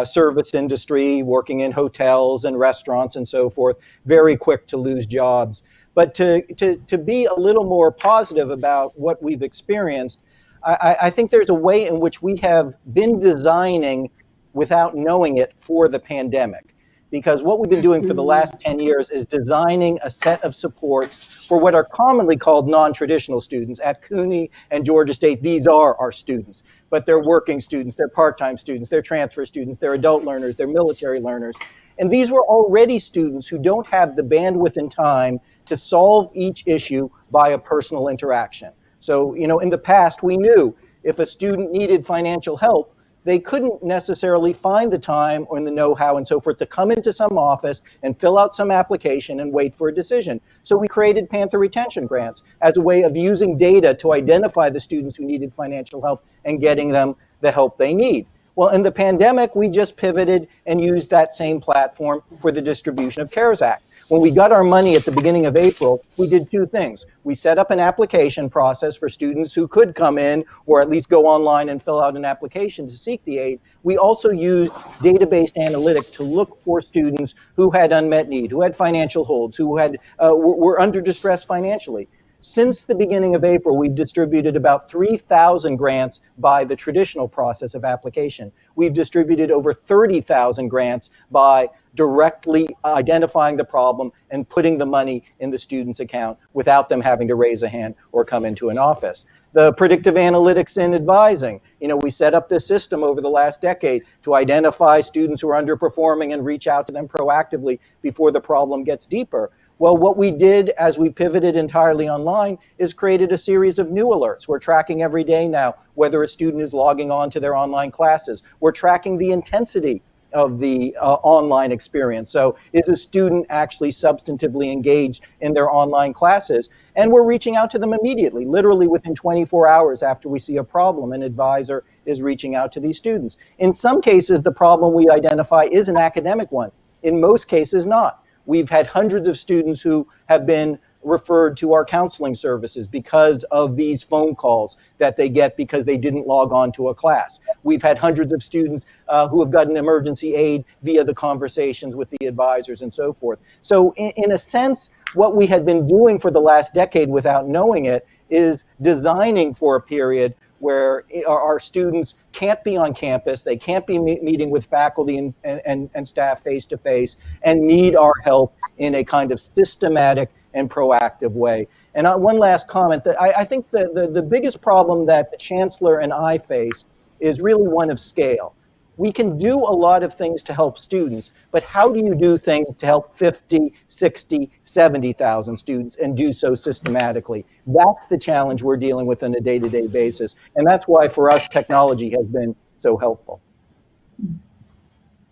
service industry, working in hotels and restaurants and so forth, very quick to lose jobs. But to be a little more positive about what we've experienced, I think there's a way in which we have been designing without knowing it for the pandemic. Because what we've been doing for the last 10 years is designing a set of support for what are commonly called non-traditional students. At CUNY and Georgia State, these are our students, but they're working students, they're part-time students, they're transfer students, they're adult learners, they're military learners. And these were already students who don't have the bandwidth and time to solve each issue by a personal interaction. So, in the past, we knew if a student needed financial help, they couldn't necessarily find the time or the know-how and so forth to come into some office and fill out some application and wait for a decision. So we created Panther retention grants as a way of using data to identify the students who needed financial help and getting them the help they need. Well, in the pandemic, we just pivoted and used that same platform for the distribution of CARES Act. When we got our money at the beginning of April, we did two things. We set up an application process for students who could come in or at least go online and fill out an application to seek the aid. We also used data-based analytics to look for students who had unmet need, who had financial holds, who had were under distress financially. Since the beginning of April, we've distributed about 3,000 grants by the traditional process of application. We've distributed over 30,000 grants by directly identifying the problem and putting the money in the student's account without them having to raise a hand or come into an office. The predictive analytics in advising, we set up this system over the last decade to identify students who are underperforming and reach out to them proactively before the problem gets deeper. Well, what we did as we pivoted entirely online is created a series of new alerts. We're tracking every day now whether a student is logging on to their online classes. We're tracking the intensity of the online experience. So is a student actually substantively engaged in their online classes? And we're reaching out to them immediately, literally within 24 hours after we see a problem. An advisor is reaching out to these students. In some cases, the problem we identify is an academic one. In most cases, not. We've had hundreds of students who have been referred to our counseling services because of these phone calls that they get because they didn't log on to a class. We've had hundreds of students who have gotten emergency aid via the conversations with the advisors and so forth. So in a sense, what we had been doing for the last decade without knowing it is designing for a period where our students can't be on campus, they can't be meeting with faculty and staff face to face, and need our help in a kind of systematic and proactive way. And one last comment, that I think the biggest problem that the chancellor and I face is really one of scale. We can do a lot of things to help students, but how do you do things to help 50, 60, 70,000 students and do so systematically? That's the challenge we're dealing with on a day-to-day basis. And that's why for us, technology has been so helpful.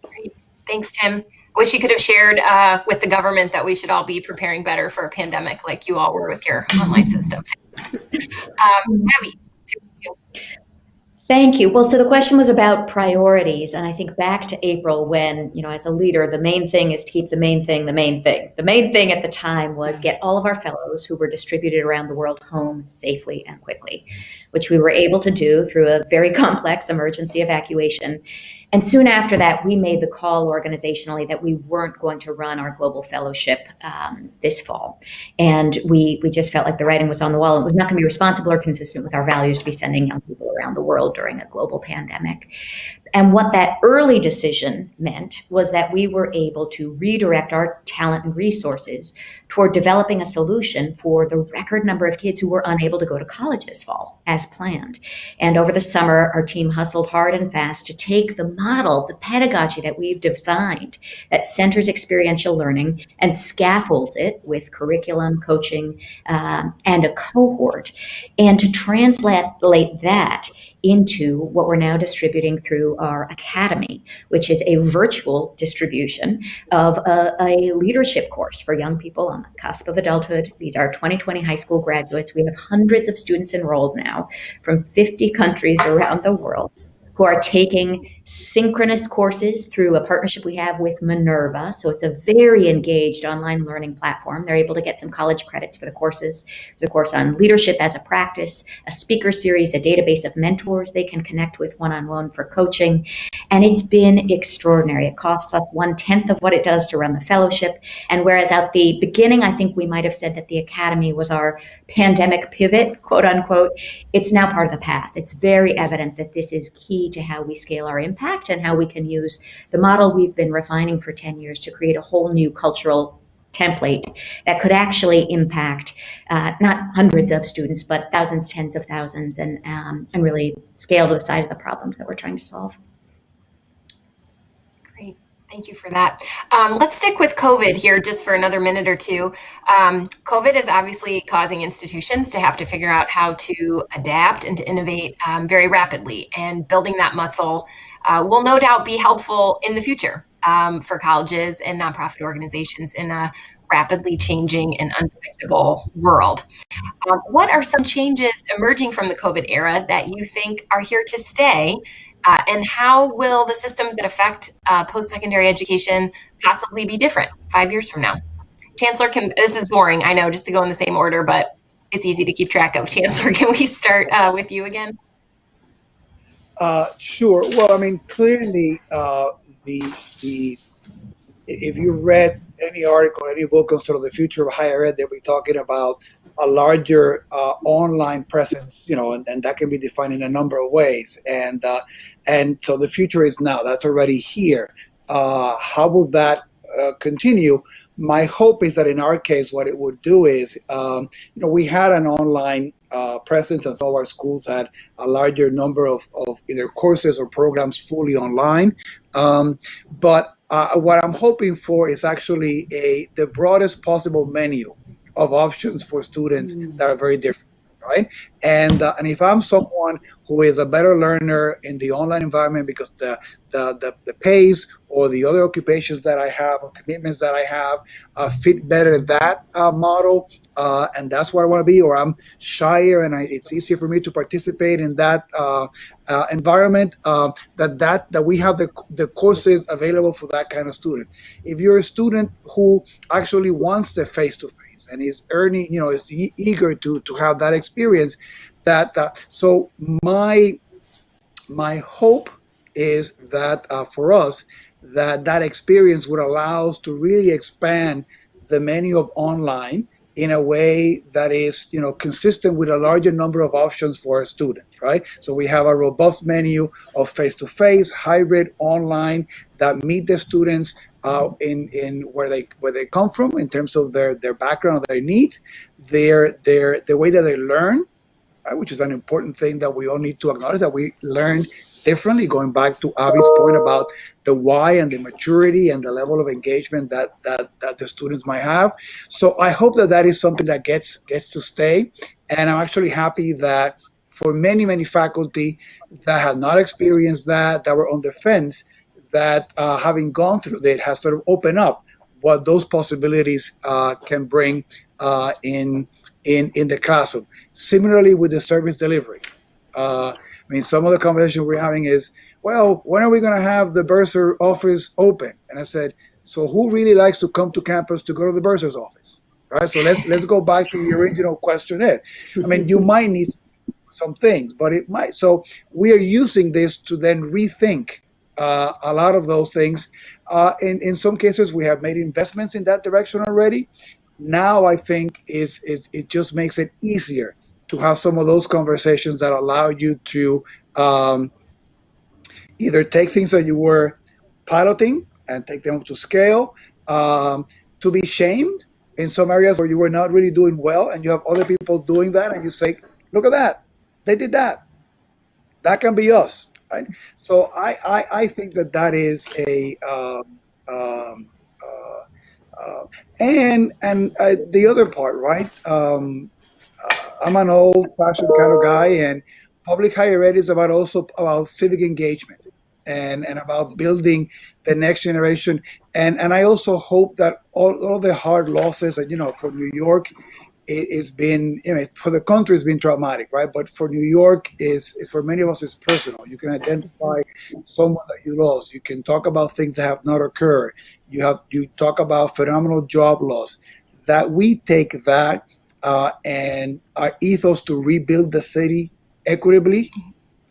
Great. Thanks, Tim. Wish you could have shared with the government that we should all be preparing better for a pandemic like you all were with your online system. Abby. Thank you. Well, so the question was about priorities. And I think back to April when, as a leader, the main thing is to keep the main thing the main thing. The main thing at the time was get all of our fellows who were distributed around the world home safely and quickly, which we were able to do through a very complex emergency evacuation. And soon after that, we made the call organizationally that we weren't going to run our global fellowship this fall. And we just felt like the writing was on the wall. It was not going to be responsible or consistent with our values to be sending young people around the world during a global pandemic. And what that early decision meant was that we were able to redirect our talent and resources toward developing a solution for the record number of kids who were unable to go to college this fall as planned. And over the summer, our team hustled hard and fast to take the model, the pedagogy that we've designed that centers experiential learning and scaffolds it with curriculum, coaching, and a cohort, and to translate that into what we're now distributing through our academy, which is a virtual distribution of a leadership course for young people on the cusp of adulthood. These are 2020 high school graduates. We have hundreds of students enrolled now from 50 countries around the world who are taking synchronous courses through a partnership we have with Minerva. So it's a very engaged online learning platform. They're able to get some college credits for the courses. There's a course on leadership as a practice, a speaker series, a database of mentors they can connect with one-on-one for coaching. And it's been extraordinary. It costs us 1/10 of what it does to run the fellowship. And whereas at the beginning, I think we might have said that the academy was our pandemic pivot, quote unquote, it's now part of the path. It's very evident that this is key to how we scale our impact and how we can use the model we've been refining for 10 years to create a whole new cultural template that could actually impact not hundreds of students, but thousands, tens of thousands, and really scale to the size of the problems that we're trying to solve. Great. Thank you for that. Let's stick with COVID here just for another minute or two. COVID is obviously causing institutions to have to figure out how to adapt and to innovate very rapidly, and building that muscle will no doubt be helpful in the future for colleges and nonprofit organizations in a rapidly changing and unpredictable world. What are some changes emerging from the COVID era that you think are here to stay? And how will the systems that affect post-secondary education possibly be different 5 years from now? Chancellor, this is boring, I know, just to go in the same order, but it's easy to keep track of. Chancellor, can we start with you again? Sure. Well, I mean, clearly, if you read any article, any book on sort of the future of higher ed, they'll be talking about a larger online presence, and that can be defined in a number of ways. And so the future is now. That's already here. How will that continue? My hope is that in our case, what it would do is, we had an online presence, and some of our schools had a larger number of either courses or programs fully online. But what I'm hoping for is actually the broadest possible menu of options for students that are very different, right? And if I'm someone who is a better learner in the online environment because the pace or the other occupations that I have or commitments that I have fit better that model, and that's what I want to be, or I'm shyer and it's easier for me to participate in that environment, that we have the courses available for that kind of students. If you're a student who actually wants the face-to-face and is earning, is eager to have that experience, so my hope is that for us, that experience would allow us to really expand the menu of online in a way that is, consistent with a larger number of options for our students, right? So we have a robust menu of face-to-face, hybrid, online that meet the students in where they come from in terms of their background, their needs, the way that they learn, right, which is an important thing that we all need to acknowledge, that we learn differently, going back to Avi's point about the why and the maturity and the level of engagement that the students might have. So I hope that is something that gets to stay. And I'm actually happy that for many faculty that have not experienced that were on the fence, that having gone through it has sort of opened up what those possibilities can bring in the classroom. Similarly with the service delivery. Some of the conversation we're having is, well, when are we going to have the bursar office open? And I said, so who really likes to come to campus to go to the bursar's office? Right. So let's go back to the original question. You might need some things, but it might. So we are using this to then rethink a lot of those things. In some cases, we have made investments in that direction already. Now I think it just makes it easier to have some of those conversations that allow you to either take things that you were piloting and take them to scale, to be shamed in some areas where you were not really doing well, and you have other people doing that, and you say, look at that, they did that. That can be us, right? So I think that is a and the other part, right? I'm an old-fashioned kind of guy, and public higher ed is about civic engagement and about building the next generation. And I also hope that all the hard losses, and for New York, it's been, for the country it's been traumatic, right? But for New York, is for many of us, it's personal. You can identify someone that you lost. You can talk about things that have not occurred. You talk about phenomenal job loss. That we take that and our ethos to rebuild the city equitably,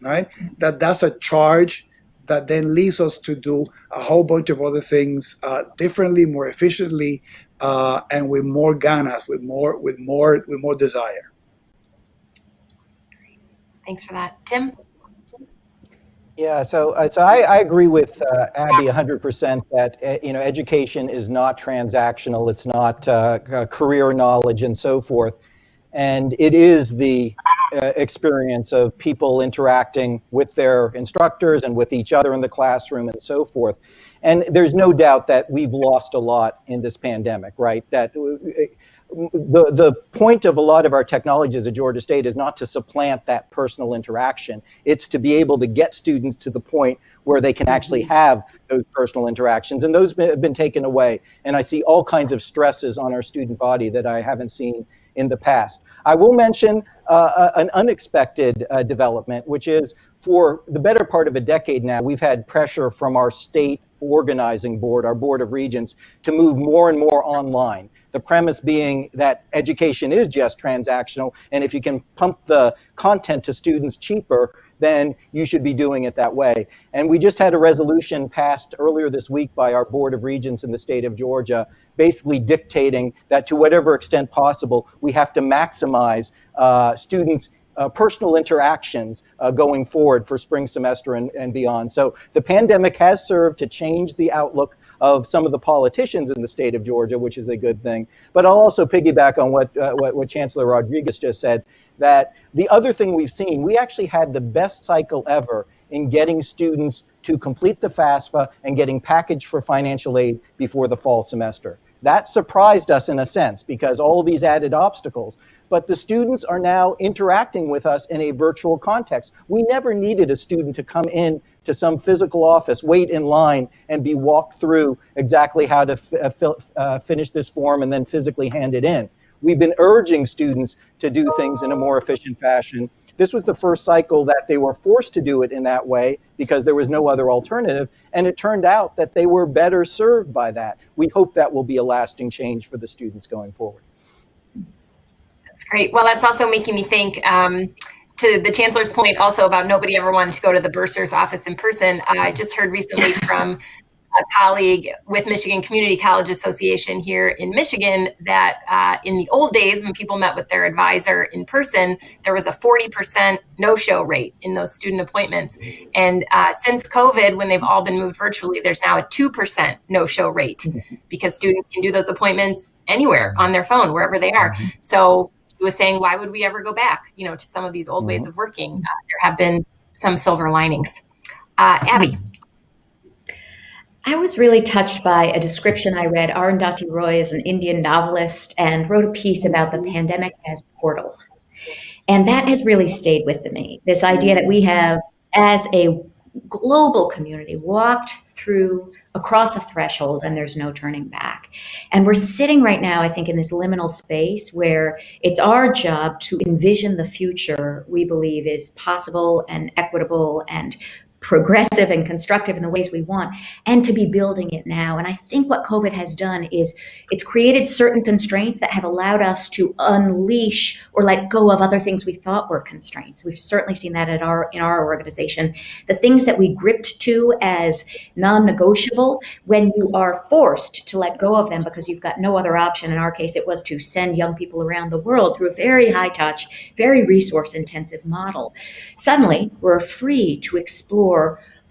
right? That's a charge that then leads us to do a whole bunch of other things differently, more efficiently, and with more ganas, with more desire. Thanks for that, Tim. Yeah, so I agree with Abby 100% that education is not transactional. It's not career knowledge and so forth, and it is the experience of people interacting with their instructors and with each other in the classroom and so forth. And there's no doubt that we've lost a lot in this pandemic, right? That the point of a lot of our technologies at Georgia State is not to supplant that personal interaction. It's to be able to get students to the point where they can actually have those personal interactions. And those have been taken away. And I see all kinds of stresses on our student body that I haven't seen in the past. I will mention an unexpected development, which is for the better part of a decade now, we've had pressure from our state organizing board, our Board of Regents, to move more and more online. The premise being that education is just transactional, and if you can pump the content to students cheaper, then you should be doing it that way. And we just had a resolution passed earlier this week by our Board of Regents in the state of Georgia, basically dictating that to whatever extent possible, we have to maximize students' personal interactions going forward for spring semester and beyond. So the pandemic has served to change the outlook of some of the politicians in the state of Georgia, which is a good thing. But I'll also piggyback on what Chancellor Rodriguez just said, that the other thing we've seen, we actually had the best cycle ever in getting students to complete the FAFSA and getting packaged for financial aid before the fall semester. That surprised us in a sense because all these added obstacles. But the students are now interacting with us in a virtual context. We never needed a student to come in to some physical office, wait in line, and be walked through exactly how to finish this form and then physically hand it in. We've been urging students to do things in a more efficient fashion. This was the first cycle that they were forced to do it in that way because there was no other alternative. And it turned out that they were better served by that. We hope that will be a lasting change for the students going forward. That's great. Well, that's also making me think to the chancellor's point also about nobody ever wanted to go to the bursar's office in person. I just heard recently from a colleague with Michigan Community College Association here in Michigan that in the old days when people met with their advisor in person, there was a 40% no-show rate in those student appointments. And since COVID, when they've all been moved virtually, there's now a 2% no-show rate because students can do those appointments anywhere on their phone, wherever they are. So he was saying, why would we ever go back, to some of these old ways of working? There have been some silver linings. Abby. I was really touched by a description I read. Arundhati Roy is an Indian novelist and wrote a piece about the pandemic as portal. And that has really stayed with me. This idea that we have, as a global community, walked across a threshold and there's no turning back. And we're sitting right now, I think, in this liminal space where it's our job to envision the future we believe is possible and equitable and progressive and constructive in the ways we want, and to be building it now. And I think what COVID has done is it's created certain constraints that have allowed us to unleash or let go of other things we thought were constraints. We've certainly seen that in our organization. The things that we gripped to as non-negotiable, when you are forced to let go of them because you've got no other option, in our case, it was to send young people around the world through a very high touch, very resource intensive model. Suddenly, we're free to explore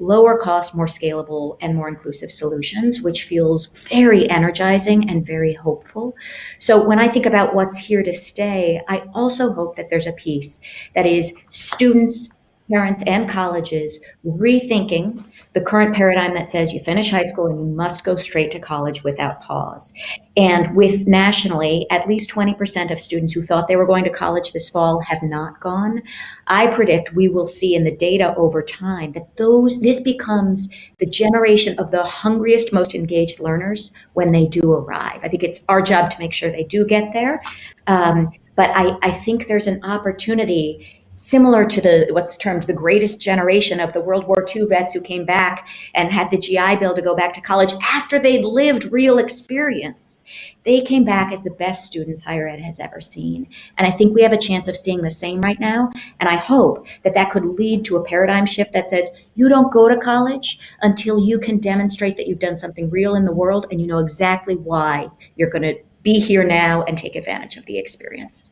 lower cost, more scalable, and more inclusive solutions, which feels very energizing and very hopeful. So when I think about what's here to stay, I also hope that there's a piece that is students, parents, and colleges rethinking the current paradigm that says you finish high school and you must go straight to college without pause. And with nationally, at least 20% of students who thought they were going to college this fall have not gone. I predict we will see in the data over time that this becomes the generation of the hungriest, most engaged learners when they do arrive. I think it's our job to make sure they do get there. But I think there's an opportunity similar to what's termed the greatest generation of the World War II vets who came back and had the GI Bill to go back to college after they'd lived real experience. They came back as the best students higher ed has ever seen. And I think we have a chance of seeing the same right now. And I hope that could lead to a paradigm shift that says you don't go to college until you can demonstrate that you've done something real in the world and you know exactly why you're going to be here now and take advantage of the experience.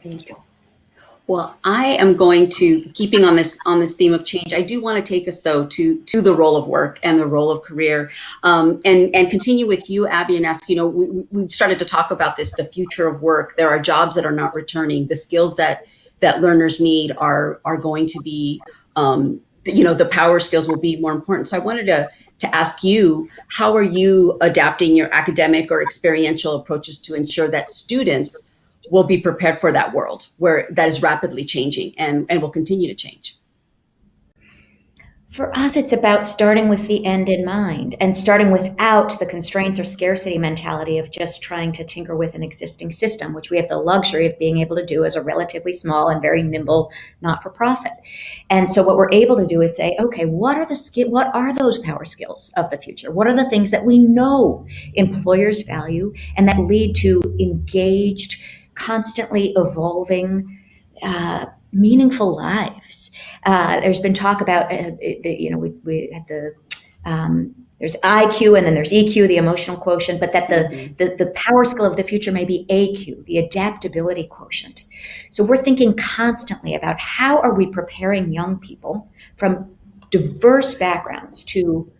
Thank you. Well, I am going to, keeping on this theme of change, I do want to take us though to the role of work and the role of career, and continue with you, Abby, and ask, we started to talk about this, the future of work. There are jobs that are not returning. The skills that learners need are going to be, the power skills will be more important. So I wanted to ask you, how are you adapting your academic or experiential approaches to ensure that students will be prepared for that world where that is rapidly changing and will continue to change? For us, it's about starting with the end in mind and starting without the constraints or scarcity mentality of just trying to tinker with an existing system, which we have the luxury of being able to do as a relatively small and very nimble not-for-profit. And so what we're able to do is say, okay, what are those power skills of the future? What are the things that we know employers value and that lead to engaged, constantly evolving, meaningful lives? There's been talk about, we had there's IQ and then there's EQ, the emotional quotient, but that the power skill of the future may be AQ, the adaptability quotient. So we're thinking constantly about how are we preparing young people from diverse backgrounds to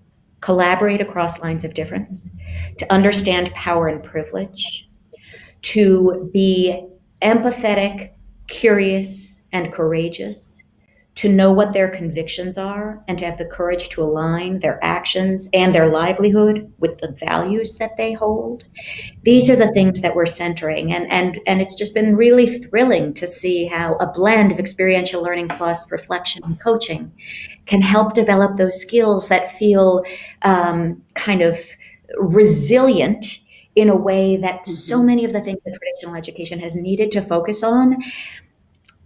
collaborate across lines of difference, to understand power and privilege, to be empathetic, curious, and courageous, to know what their convictions are and to have the courage to align their actions and their livelihood with the values that they hold. These are the things that we're centering. And it's just been really thrilling to see how a blend of experiential learning plus reflection and coaching can help develop those skills that feel kind of resilient in a way that so many of the things that traditional education has needed to focus on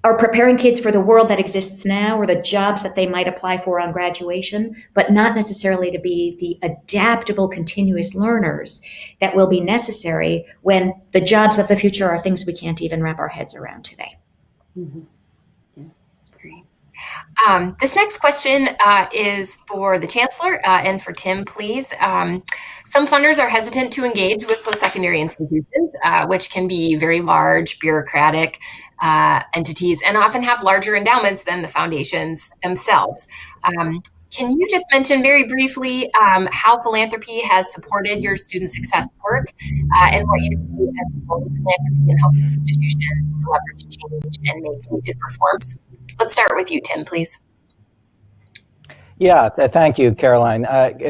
are preparing kids for the world that exists now or the jobs that they might apply for on graduation, but not necessarily to be the adaptable, continuous learners that will be necessary when the jobs of the future are things we can't even wrap our heads around today. Mm-hmm. Yeah, great. This next question is for the chancellor and for Tim, please. Some funders are hesitant to engage with post-secondary institutions, which can be very large, bureaucratic entities and often have larger endowments than the foundations themselves. Can you just mention very briefly how philanthropy has supported your student success work and what you see as the role of philanthropy in helping institutions to leverage change and make needed reforms? Let's start with you, Tim, please. Yeah, thank you, Caroline.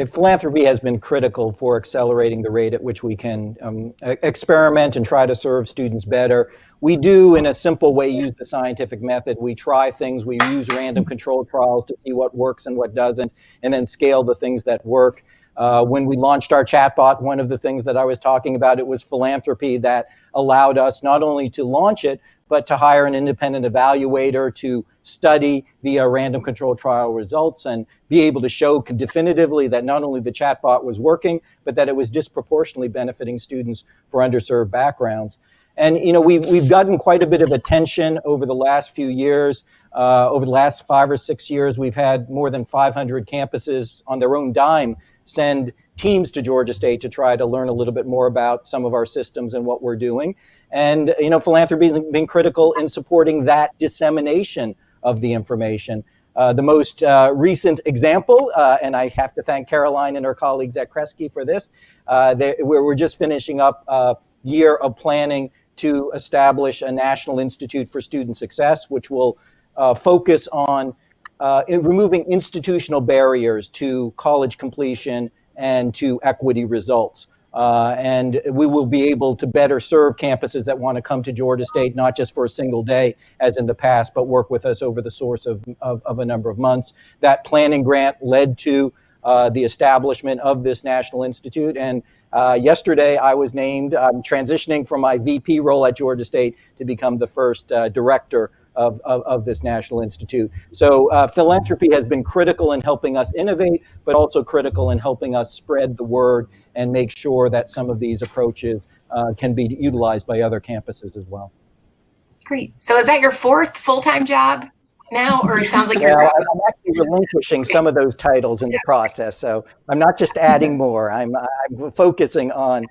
Philanthropy has been critical for accelerating the rate at which we can experiment and try to serve students better. We do, in a simple way, use the scientific method. We try things, we use random controlled trials to see what works and what doesn't, and then scale the things that work. When we launched our chatbot, one of the things that I was talking about, it was philanthropy that allowed us not only to launch it, but to hire an independent evaluator to study via random controlled trial results and be able to show definitively that not only the chatbot was working, but that it was disproportionately benefiting students for underserved backgrounds. And we've gotten quite a bit of attention over the last few years. Over the last 5 or 6 years, we've had more than 500 campuses on their own dime send teams to Georgia State to try to learn a little bit more about some of our systems and what we're doing. And philanthropy has been critical in supporting that dissemination of the information. The most recent example, and I have to thank Caroline and her colleagues at Kresge for this, we're just finishing up a year of planning to establish a National Institute for Student Success, which will focus on removing institutional barriers to college completion and to equity results. And we will be able to better serve campuses that want to come to Georgia State, not just for a single day as in the past, but work with us over the course of a number of months. That planning grant led to the establishment of this National Institute. And yesterday I was named, I'm transitioning from my VP role at Georgia State to become the first director of this National Institute. So philanthropy has been critical in helping us innovate, but also critical in helping us spread the word and make sure that some of these approaches can be utilized by other campuses as well. Great. So is that your 4th full-time job now, or it sounds like you're... I'm actually relinquishing some of those titles in the process. So I'm not just adding more, I'm focusing on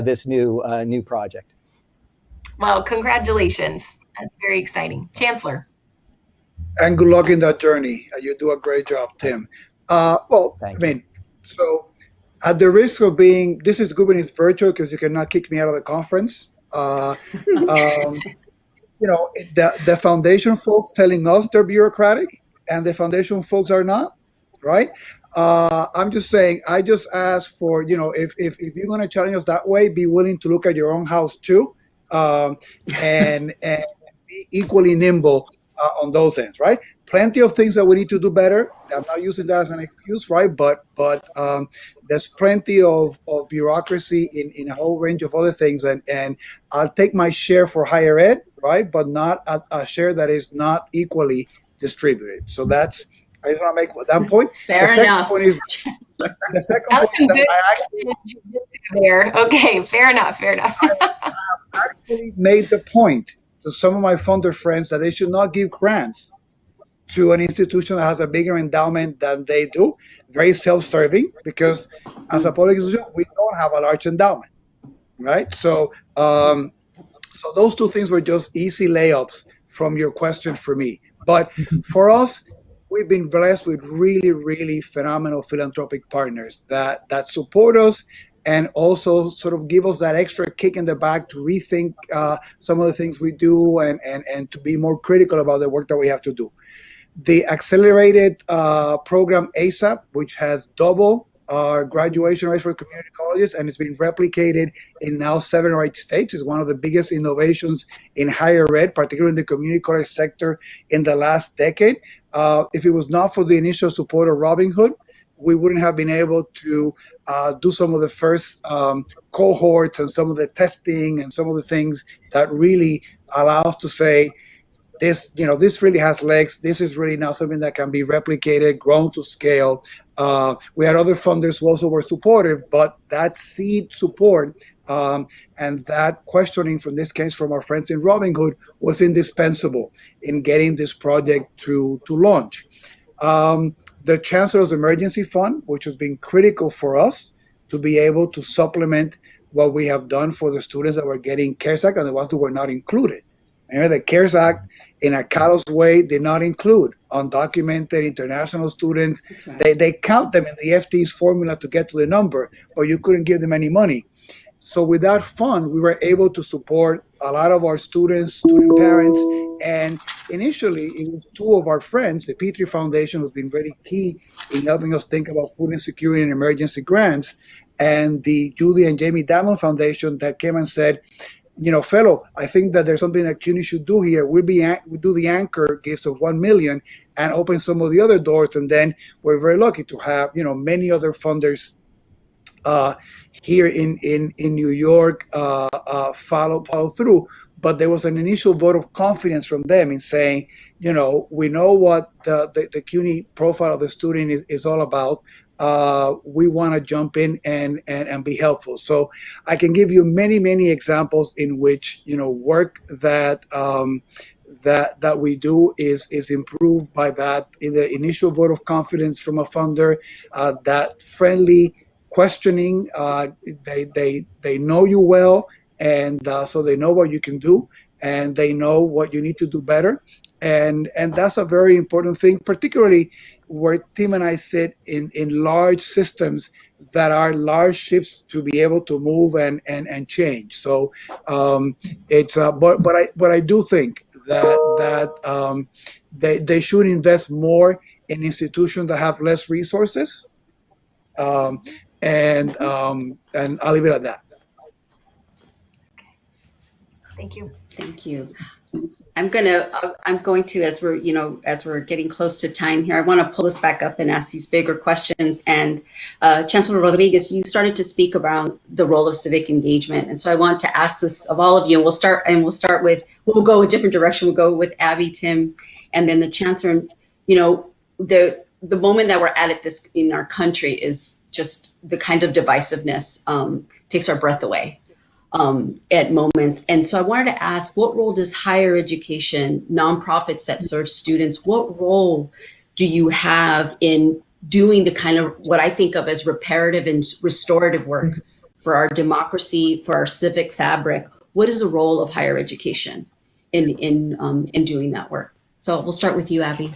this new project. Well, congratulations. That's very exciting. Chancellor. And good luck in that journey. You do a great job, Tim. So at the risk of being, this is good when it's virtual because you cannot kick me out of the conference. The foundation folks telling us they're bureaucratic and the foundation folks are not, right? I'm just saying, I just ask for, if you're going to challenge us that way, be willing to look at your own house too, and be equally nimble on those ends, right? Plenty of things that we need to do better. I'm not using that as an excuse, right? But there's plenty of bureaucracy in a whole range of other things, and I'll take my share for higher ed, right? But not a share that is not equally distributed. So that's, I just want to make that point. Fair enough. The second point is that I actually Okay, fair enough. I actually made the point to some of my funder friends that they should not give grants to an institution that has a bigger endowment than they do. Very self-serving, because as a public institution, we don't have a large endowment, right? So, so those two things were just easy layups from your question for me. But for us, we've been blessed with really, really phenomenal philanthropic partners that support us and also sort of give us that extra kick in the back to rethink some of the things we do and to be more critical about the work that we have to do. the accelerated program ASAP, which has double our graduation rate for community colleges, and it's been replicated in now 7 or 8 states, is one of the biggest innovations in higher ed, particularly in the community college sector in the last decade. If it was not for the initial support of Robin Hood, we wouldn't have been able to do some of the first cohorts and some of the testing and some of the things that really allow us to say, this, this really has legs. This is really now something that can be replicated, grown to scale. We had other funders who also were supportive, but that seed support and that questioning, from this case from our friends in Robin Hood, was indispensable in getting this project to launch. The Chancellor's Emergency Fund, which has been critical for us to be able to supplement what we have done for the students that were getting CARES Act and the ones who were not included. And the CARES Act, in a callous way, did not include undocumented international students. Right. They count them in the FT's formula to get to the number, but you couldn't give them any money. So with that fund, we were able to support a lot of our students, student parents, and initially it was 2 of our friends, the Petrie Foundation, who's been very key in helping us think about food insecurity and emergency grants, and the Judy and Jamie Diamond Foundation that came and said, fellow, I think that there's something that CUNY should do here. We do the anchor gifts of $1 million and open some of the other doors. And then we're very lucky to have, many other funders here in New York follow through. But there was an initial vote of confidence from them in saying, we know what the CUNY profile of the student is all about. We want to jump in and be helpful. So I can give you many, many examples in which, work that that we do is improved by that either initial vote of confidence from a funder, that friendly questioning. They know you well, and so they know what you can do, and they know what you need to do better. And that's a very important thing, particularly where Tim and I sit in large systems that are large ships to be able to move and change. So it's but I do think that they should invest more in institutions that have less resources. And I'll leave it at that. Thank you. Thank you. I'm going to, as we're getting close to time here, I want to pull us back up and ask these bigger questions. And Chancellor Rodriguez, you started to speak around the role of civic engagement. And so I want to ask this of all of you, and we'll go a different direction. We'll go with Abby, Tim, and then the Chancellor. The moment that we're at this in our country is just the kind of divisiveness takes our breath away. At moments. And so I wanted to ask, what role does higher education, nonprofits that serve students, what role do you have in doing the kind of what I think of as reparative and restorative work for our democracy, for our civic fabric? What is the role of higher education in doing that work? So we'll start with you, Abby.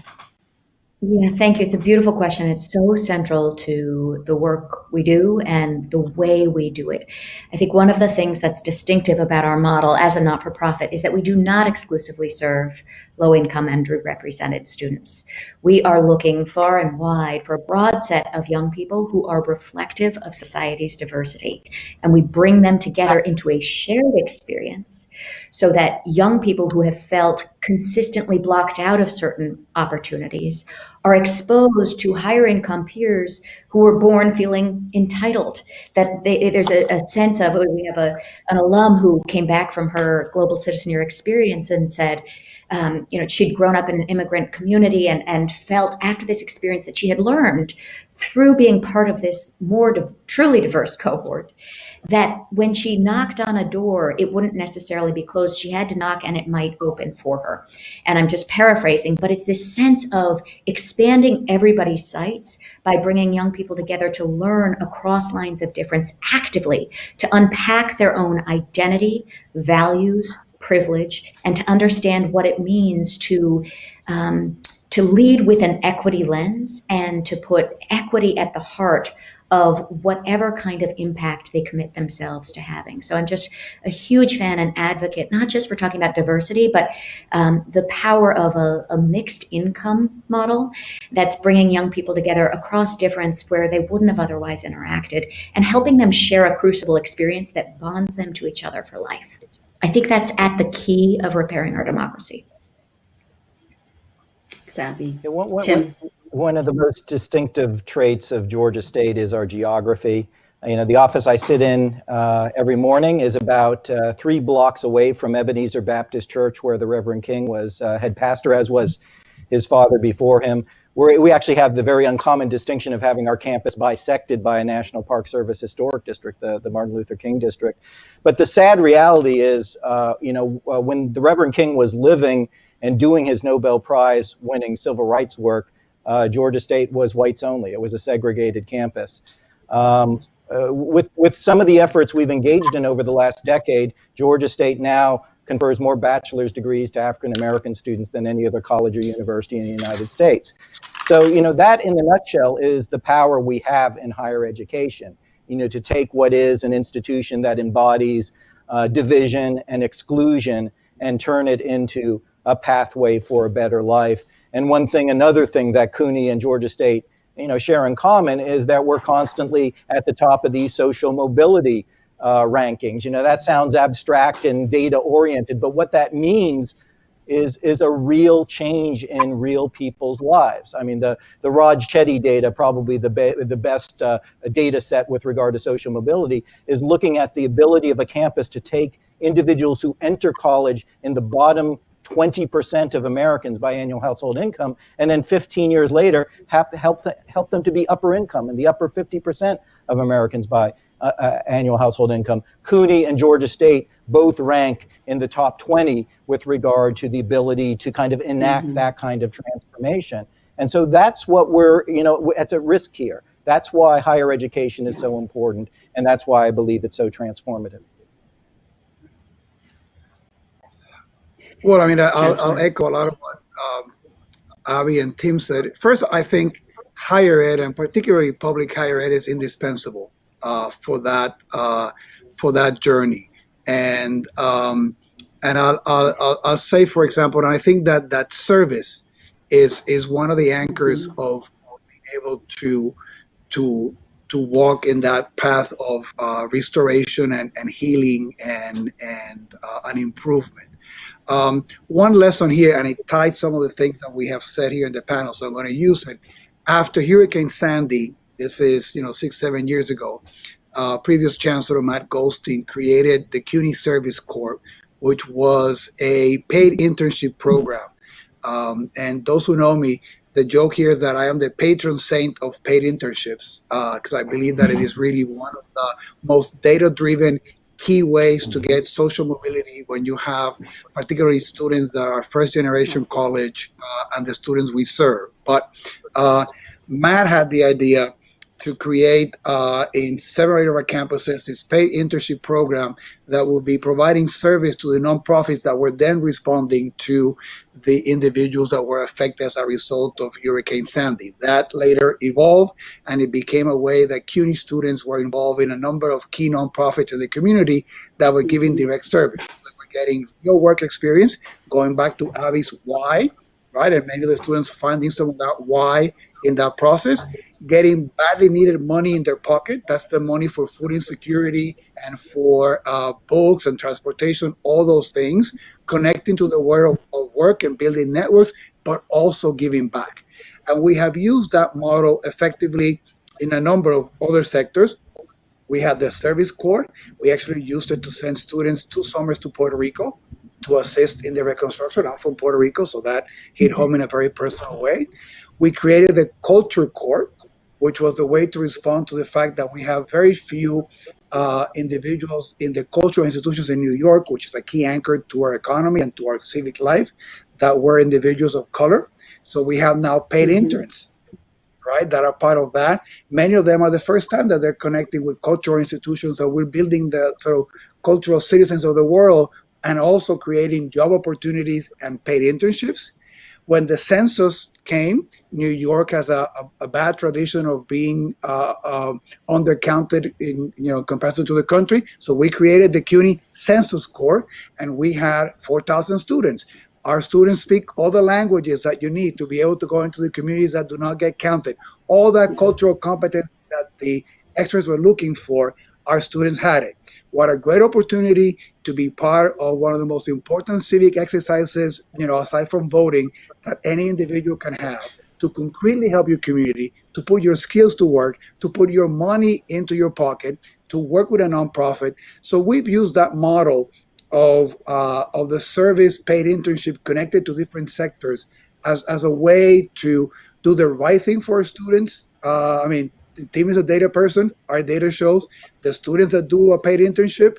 Yeah, thank you. It's a beautiful question. It's so central to the work we do and the way we do it. I think one of the things that's distinctive about our model as a not-for-profit is that we do not exclusively serve low-income and underrepresented students. We are looking far and wide for a broad set of young people who are reflective of society's diversity. And we bring them together into a shared experience so that young people who have felt consistently blocked out of certain opportunities are exposed to higher income peers who were born feeling entitled, that there's a sense of, we have an alum who came back from her global citizen year experience and said, she'd grown up in an immigrant community and felt after this experience that she had learned through being part of this more truly diverse cohort, that when she knocked on a door, it wouldn't necessarily be closed. She had to knock and it might open for her. And I'm just paraphrasing, but it's this sense of expanding everybody's sights by bringing young people together to learn across lines of difference actively, to unpack their own identity, values, privilege, and to understand what it means to lead with an equity lens and to put equity at the heart of whatever kind of impact they commit themselves to having. So I'm just a huge fan and advocate, not just for talking about diversity, but the power of a mixed income model that's bringing young people together across difference where they wouldn't have otherwise interacted, and helping them share a crucible experience that bonds them to each other for life. I think that's at the key of repairing our democracy. Savvy. Yeah, Tim? one of the most distinctive traits of Georgia State is our geography. The office I sit in every morning is about 3 blocks away from Ebenezer Baptist Church, where the Reverend King was head pastor, as was his father before him. We actually have the very uncommon distinction of having our campus bisected by a National Park Service historic district, the Martin Luther King district. But the sad reality is, when the Reverend King was living and doing his Nobel Prize winning civil rights work, Georgia State was whites only. It was a segregated campus. With some of the efforts we've engaged in over the last decade, Georgia State now confers more bachelor's degrees to African American students than any other college or university in the United States. So, that in a nutshell is the power we have in higher education, to take what is an institution that embodies division and exclusion and turn it into a pathway for a better life. And another thing that CUNY and Georgia State, share in common is that we're constantly at the top of these social mobility rankings. That sounds abstract and data oriented, but what that means is a real change in real people's lives. I mean, the Raj Chetty data, probably the best data set with regard to social mobility, is looking at the ability of a campus to take individuals who enter college in the bottom 20% of Americans by annual household income, and then 15 years later help them to be upper income in the upper 50% of Americans by annual household income. CUNY and Georgia State both rank in the top 20 with regard to the ability to kind of enact that kind of transformation. And so that's what it's at risk here. That's why higher education is so important, and that's why I believe it's so transformative. Well, I mean, I'll echo a lot of what Avi and Tim said. First, I think higher ed, and particularly public higher ed, is indispensable for that journey. And I'll say, for example, and I think that service is one of the anchors of being able to walk in that path of restoration and healing and an improvement. One lesson here, and it ties some of the things that we have said here in the panel, so I'm going to use it. After Hurricane Sandy, this is 6-7 years ago, previous Chancellor Matt Goldstein created the CUNY Service Corps, which was a paid internship program. And those who know me, the joke here is that I am the patron saint of paid internships, because I believe that it is really one of the most data-driven key ways to get social mobility when you have particularly students that are first generation college and the students we serve. But Matt had the idea to create in several of our campuses this paid internship program that will be providing service to the nonprofits that were then responding to the individuals that were affected as a result of Hurricane Sandy. That later evolved, and it became a way that CUNY students were involved in a number of key nonprofits in the community that were giving direct service. They were getting real work experience, going back to Avi's why, right? And many of the students finding some of that why in that process, getting badly needed money in their pocket. That's the money for food insecurity and for books and transportation, all those things, connecting to the world of work and building networks, but also giving back. And we have used that model effectively in a number of other sectors. We had the Service Corps. We actually used it to send students 2 summers to Puerto Rico to assist in the reconstruction. I'm from Puerto Rico, so that hit home in a very personal way. We created the Culture Corps, which was the way to respond to the fact that we have very few individuals in the cultural institutions in New York, which is a key anchor to our economy and to our civic life, that were individuals of color. So we have now paid interns, right, that are part of that. Many of them are the first time that they're connecting with cultural institutions, that we're building the sort of cultural citizens of the world and also creating job opportunities and paid internships. When the census came. New York has a bad tradition of being undercounted in comparison to the country. So we created the CUNY census score, and we had 4,000 students. Our students speak all the languages that you need to be able to go into the communities that do not get counted. All that cultural competence that the experts were looking for, our students had it. What a great opportunity to be part of one of the most important civic exercises, aside from voting, that any individual can have to concretely help your community, to put your skills to work, to put your money into your pocket, to work with a nonprofit. So we've used that model of the service paid internship connected to different sectors as a way to do the right thing for our students. Tim is a data person. Our data shows the students that do a paid internship,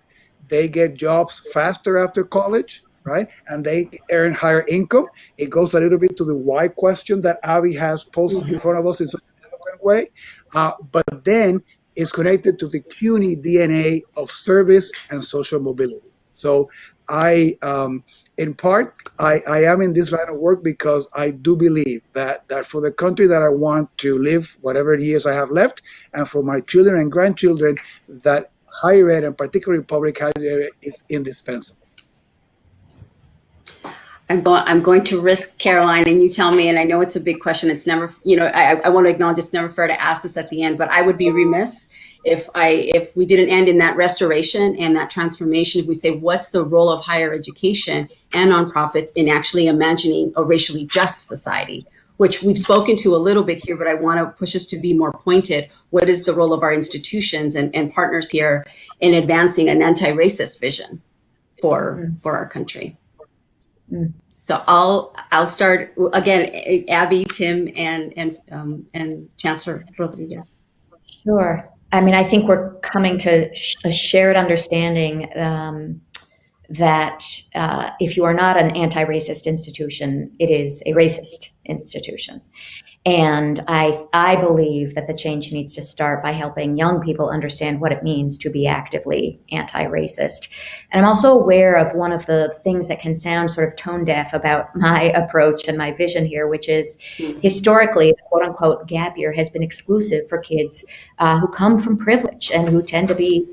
they get jobs faster after college, right? And they earn higher income. It goes a little bit to the why question that Abby has posted in front of us in such an eloquent way. But then it's connected to the CUNY DNA of service and social mobility. So in part, I am in this line of work because I do believe that for the country that I want to live, whatever years I have left, and for my children and grandchildren, that higher ed, and particularly public higher ed, is indispensable. I'm going to risk, Caroline, and you tell me, and I know it's a big question. It's never, I want to acknowledge it's never fair to ask this at the end, but I would be remiss if we didn't end in that restoration and that transformation. If we say, what's the role of higher education and nonprofits in actually imagining a racially just society, which we've spoken to a little bit here, but I want to push us to be more pointed. What is the role of our institutions and partners here in advancing an anti-racist vision for our country? So I'll start again, Abby, Tim, and Chancellor Rodriguez. Sure. I mean, I think we're coming to a shared understanding that if you are not an anti-racist institution, it is a racist institution. And I believe that the change needs to start by helping young people understand what it means to be actively anti-racist. And I'm also aware of one of the things that can sound sort of tone deaf about my approach and my vision here, which is historically, the quote unquote gap year has been exclusive for kids who come from privilege and who tend to be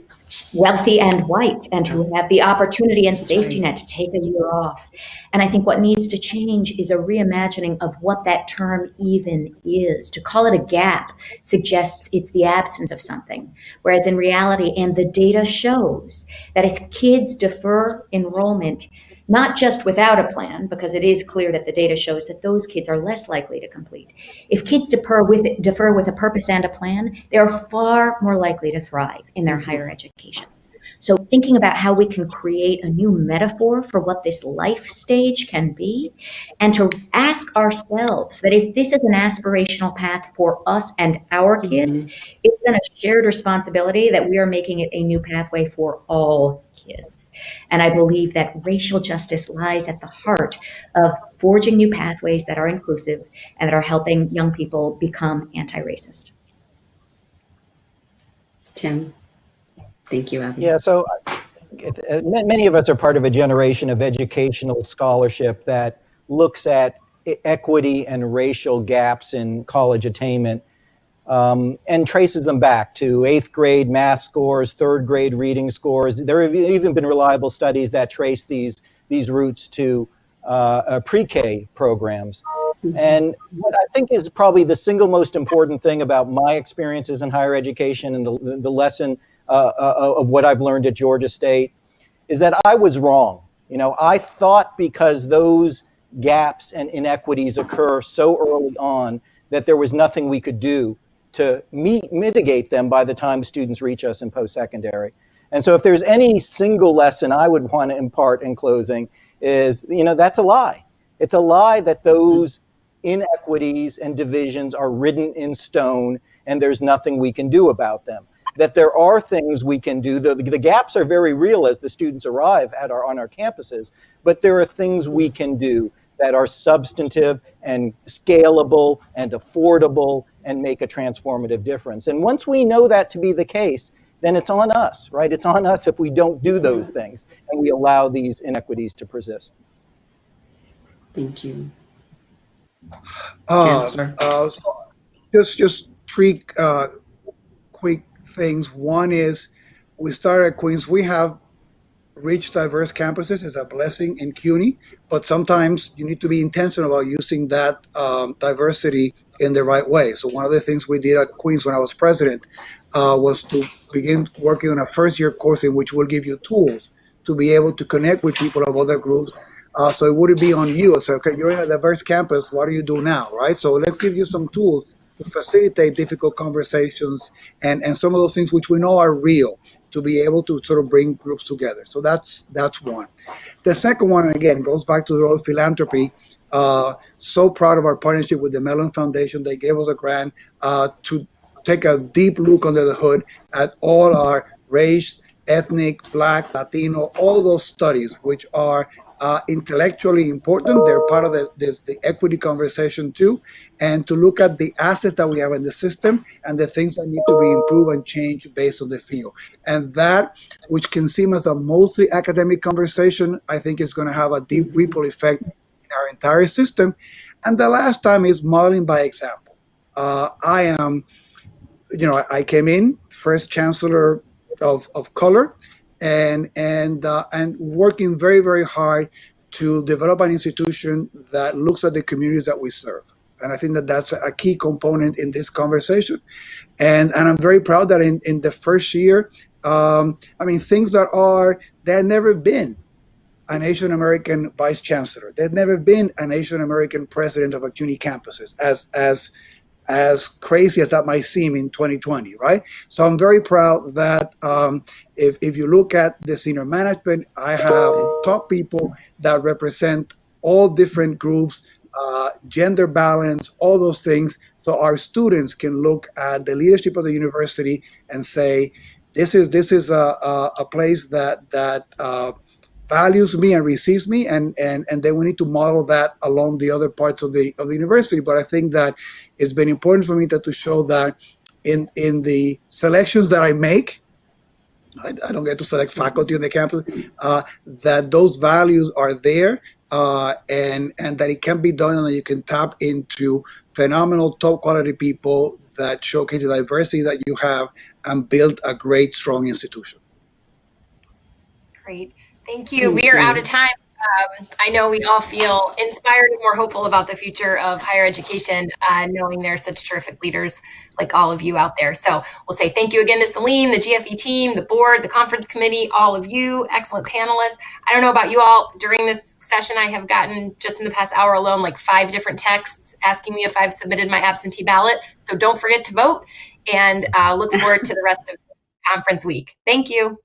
wealthy and white and who have the opportunity and safety net to take a year off. And I think what needs to change is a reimagining of what that term even is. To call it a gap suggests it's the absence of something, whereas in reality, and the data shows that if kids defer enrollment, not just without a plan, because it is clear that the data shows that those kids are less likely to complete. If kids defer with a purpose and a plan, they are far more likely to thrive in their higher education. So thinking about how we can create a new metaphor for what this life stage can be, and to ask ourselves that if this is an aspirational path for us and our kids, it's then a shared responsibility that we are making it a new pathway for all kids. And I believe that racial justice lies at the heart of forging new pathways that are inclusive and that are helping young people become anti-racist. Tim. Thank you, Abby. Yeah, so many of us are part of a generation of educational scholarship that looks at equity and racial gaps in college attainment and traces them back to 8th grade math scores, 3rd grade reading scores. There have even been reliable studies that trace these roots to pre-K programs. And what I think is probably the single most important thing about my experiences in higher education and the lesson of what I've learned at Georgia State is that I was wrong. I thought because those gaps and inequities occur so early on that there was nothing we could do to mitigate them by the time students reach us in post-secondary. And so if there's any single lesson I would want to impart in closing is, that's a lie. It's a lie that those inequities and divisions are written in stone and there's nothing we can do about them. That there are things we can do. The gaps are very real as the students arrive on our campuses, but there are things we can do that are substantive and scalable and affordable and make a transformative difference. And once we know that to be the case, then it's on us, right? It's on us if we don't do those things and we allow these inequities to persist. Thank you. Chancellor. So just three quick things. One is we started at Queens. We have rich, diverse campuses. It's a blessing in CUNY, but sometimes you need to be intentional about using that diversity in the right way. So one of the things we did at Queens when I was president was to begin working on a first-year course in which we'll give you tools to be able to connect with people of other groups. So it wouldn't be on you. So, okay, you're in a diverse campus. What do you do now, right? So let's give you some tools to facilitate difficult conversations and some of those things which we know are real to be able to sort of bring groups together. So that's one. The second one, again, goes back to the role of philanthropy. So proud of our partnership with the Mellon Foundation. They gave us a grant to take a deep look under the hood at all our race, ethnic, Black, Latino, all those studies, which are intellectually important. They're part of the equity conversation too, and to look at the assets that we have in the system and the things that need to be improved and changed based on the field. And that, which can seem as a mostly academic conversation, I think is going to have a deep ripple effect in our entire system. And the last time is modeling by example. I came in first chancellor of color, and working very, very hard to develop an institution that looks at the communities that we serve. And I think that that's a key component in this conversation. And I'm very proud that in the first year, things there had never been an Asian American vice chancellor. There'd never been an Asian American president of a CUNY campuses, as crazy as that might seem in 2020, right? So I'm very proud that if you look at the senior management, I have top people that represent all different groups, gender balance, all those things. So our students can look at the leadership of the university and say, this is a place that values me and receives me, and then we need to model that along the other parts of the university. But I think that it's been important for me to show that in the selections that I make, I don't get to select faculty on the campus, that those values are there, and that it can be done, and that you can tap into phenomenal top quality people that showcase the diversity that you have and build a great, strong institution. Great. Thank you. We are out of time. I know we all feel inspired and more hopeful about the future of higher education, knowing there are such terrific leaders like all of you out there. So we'll say thank you again to Celine, the GFE team, the board, the conference committee, all of you, excellent panelists. I don't know about you all, during this session, I have gotten just in the past hour alone, like 5 different texts asking me if I've submitted my absentee ballot. So don't forget to vote, and look forward to the rest of the conference week. Thank you.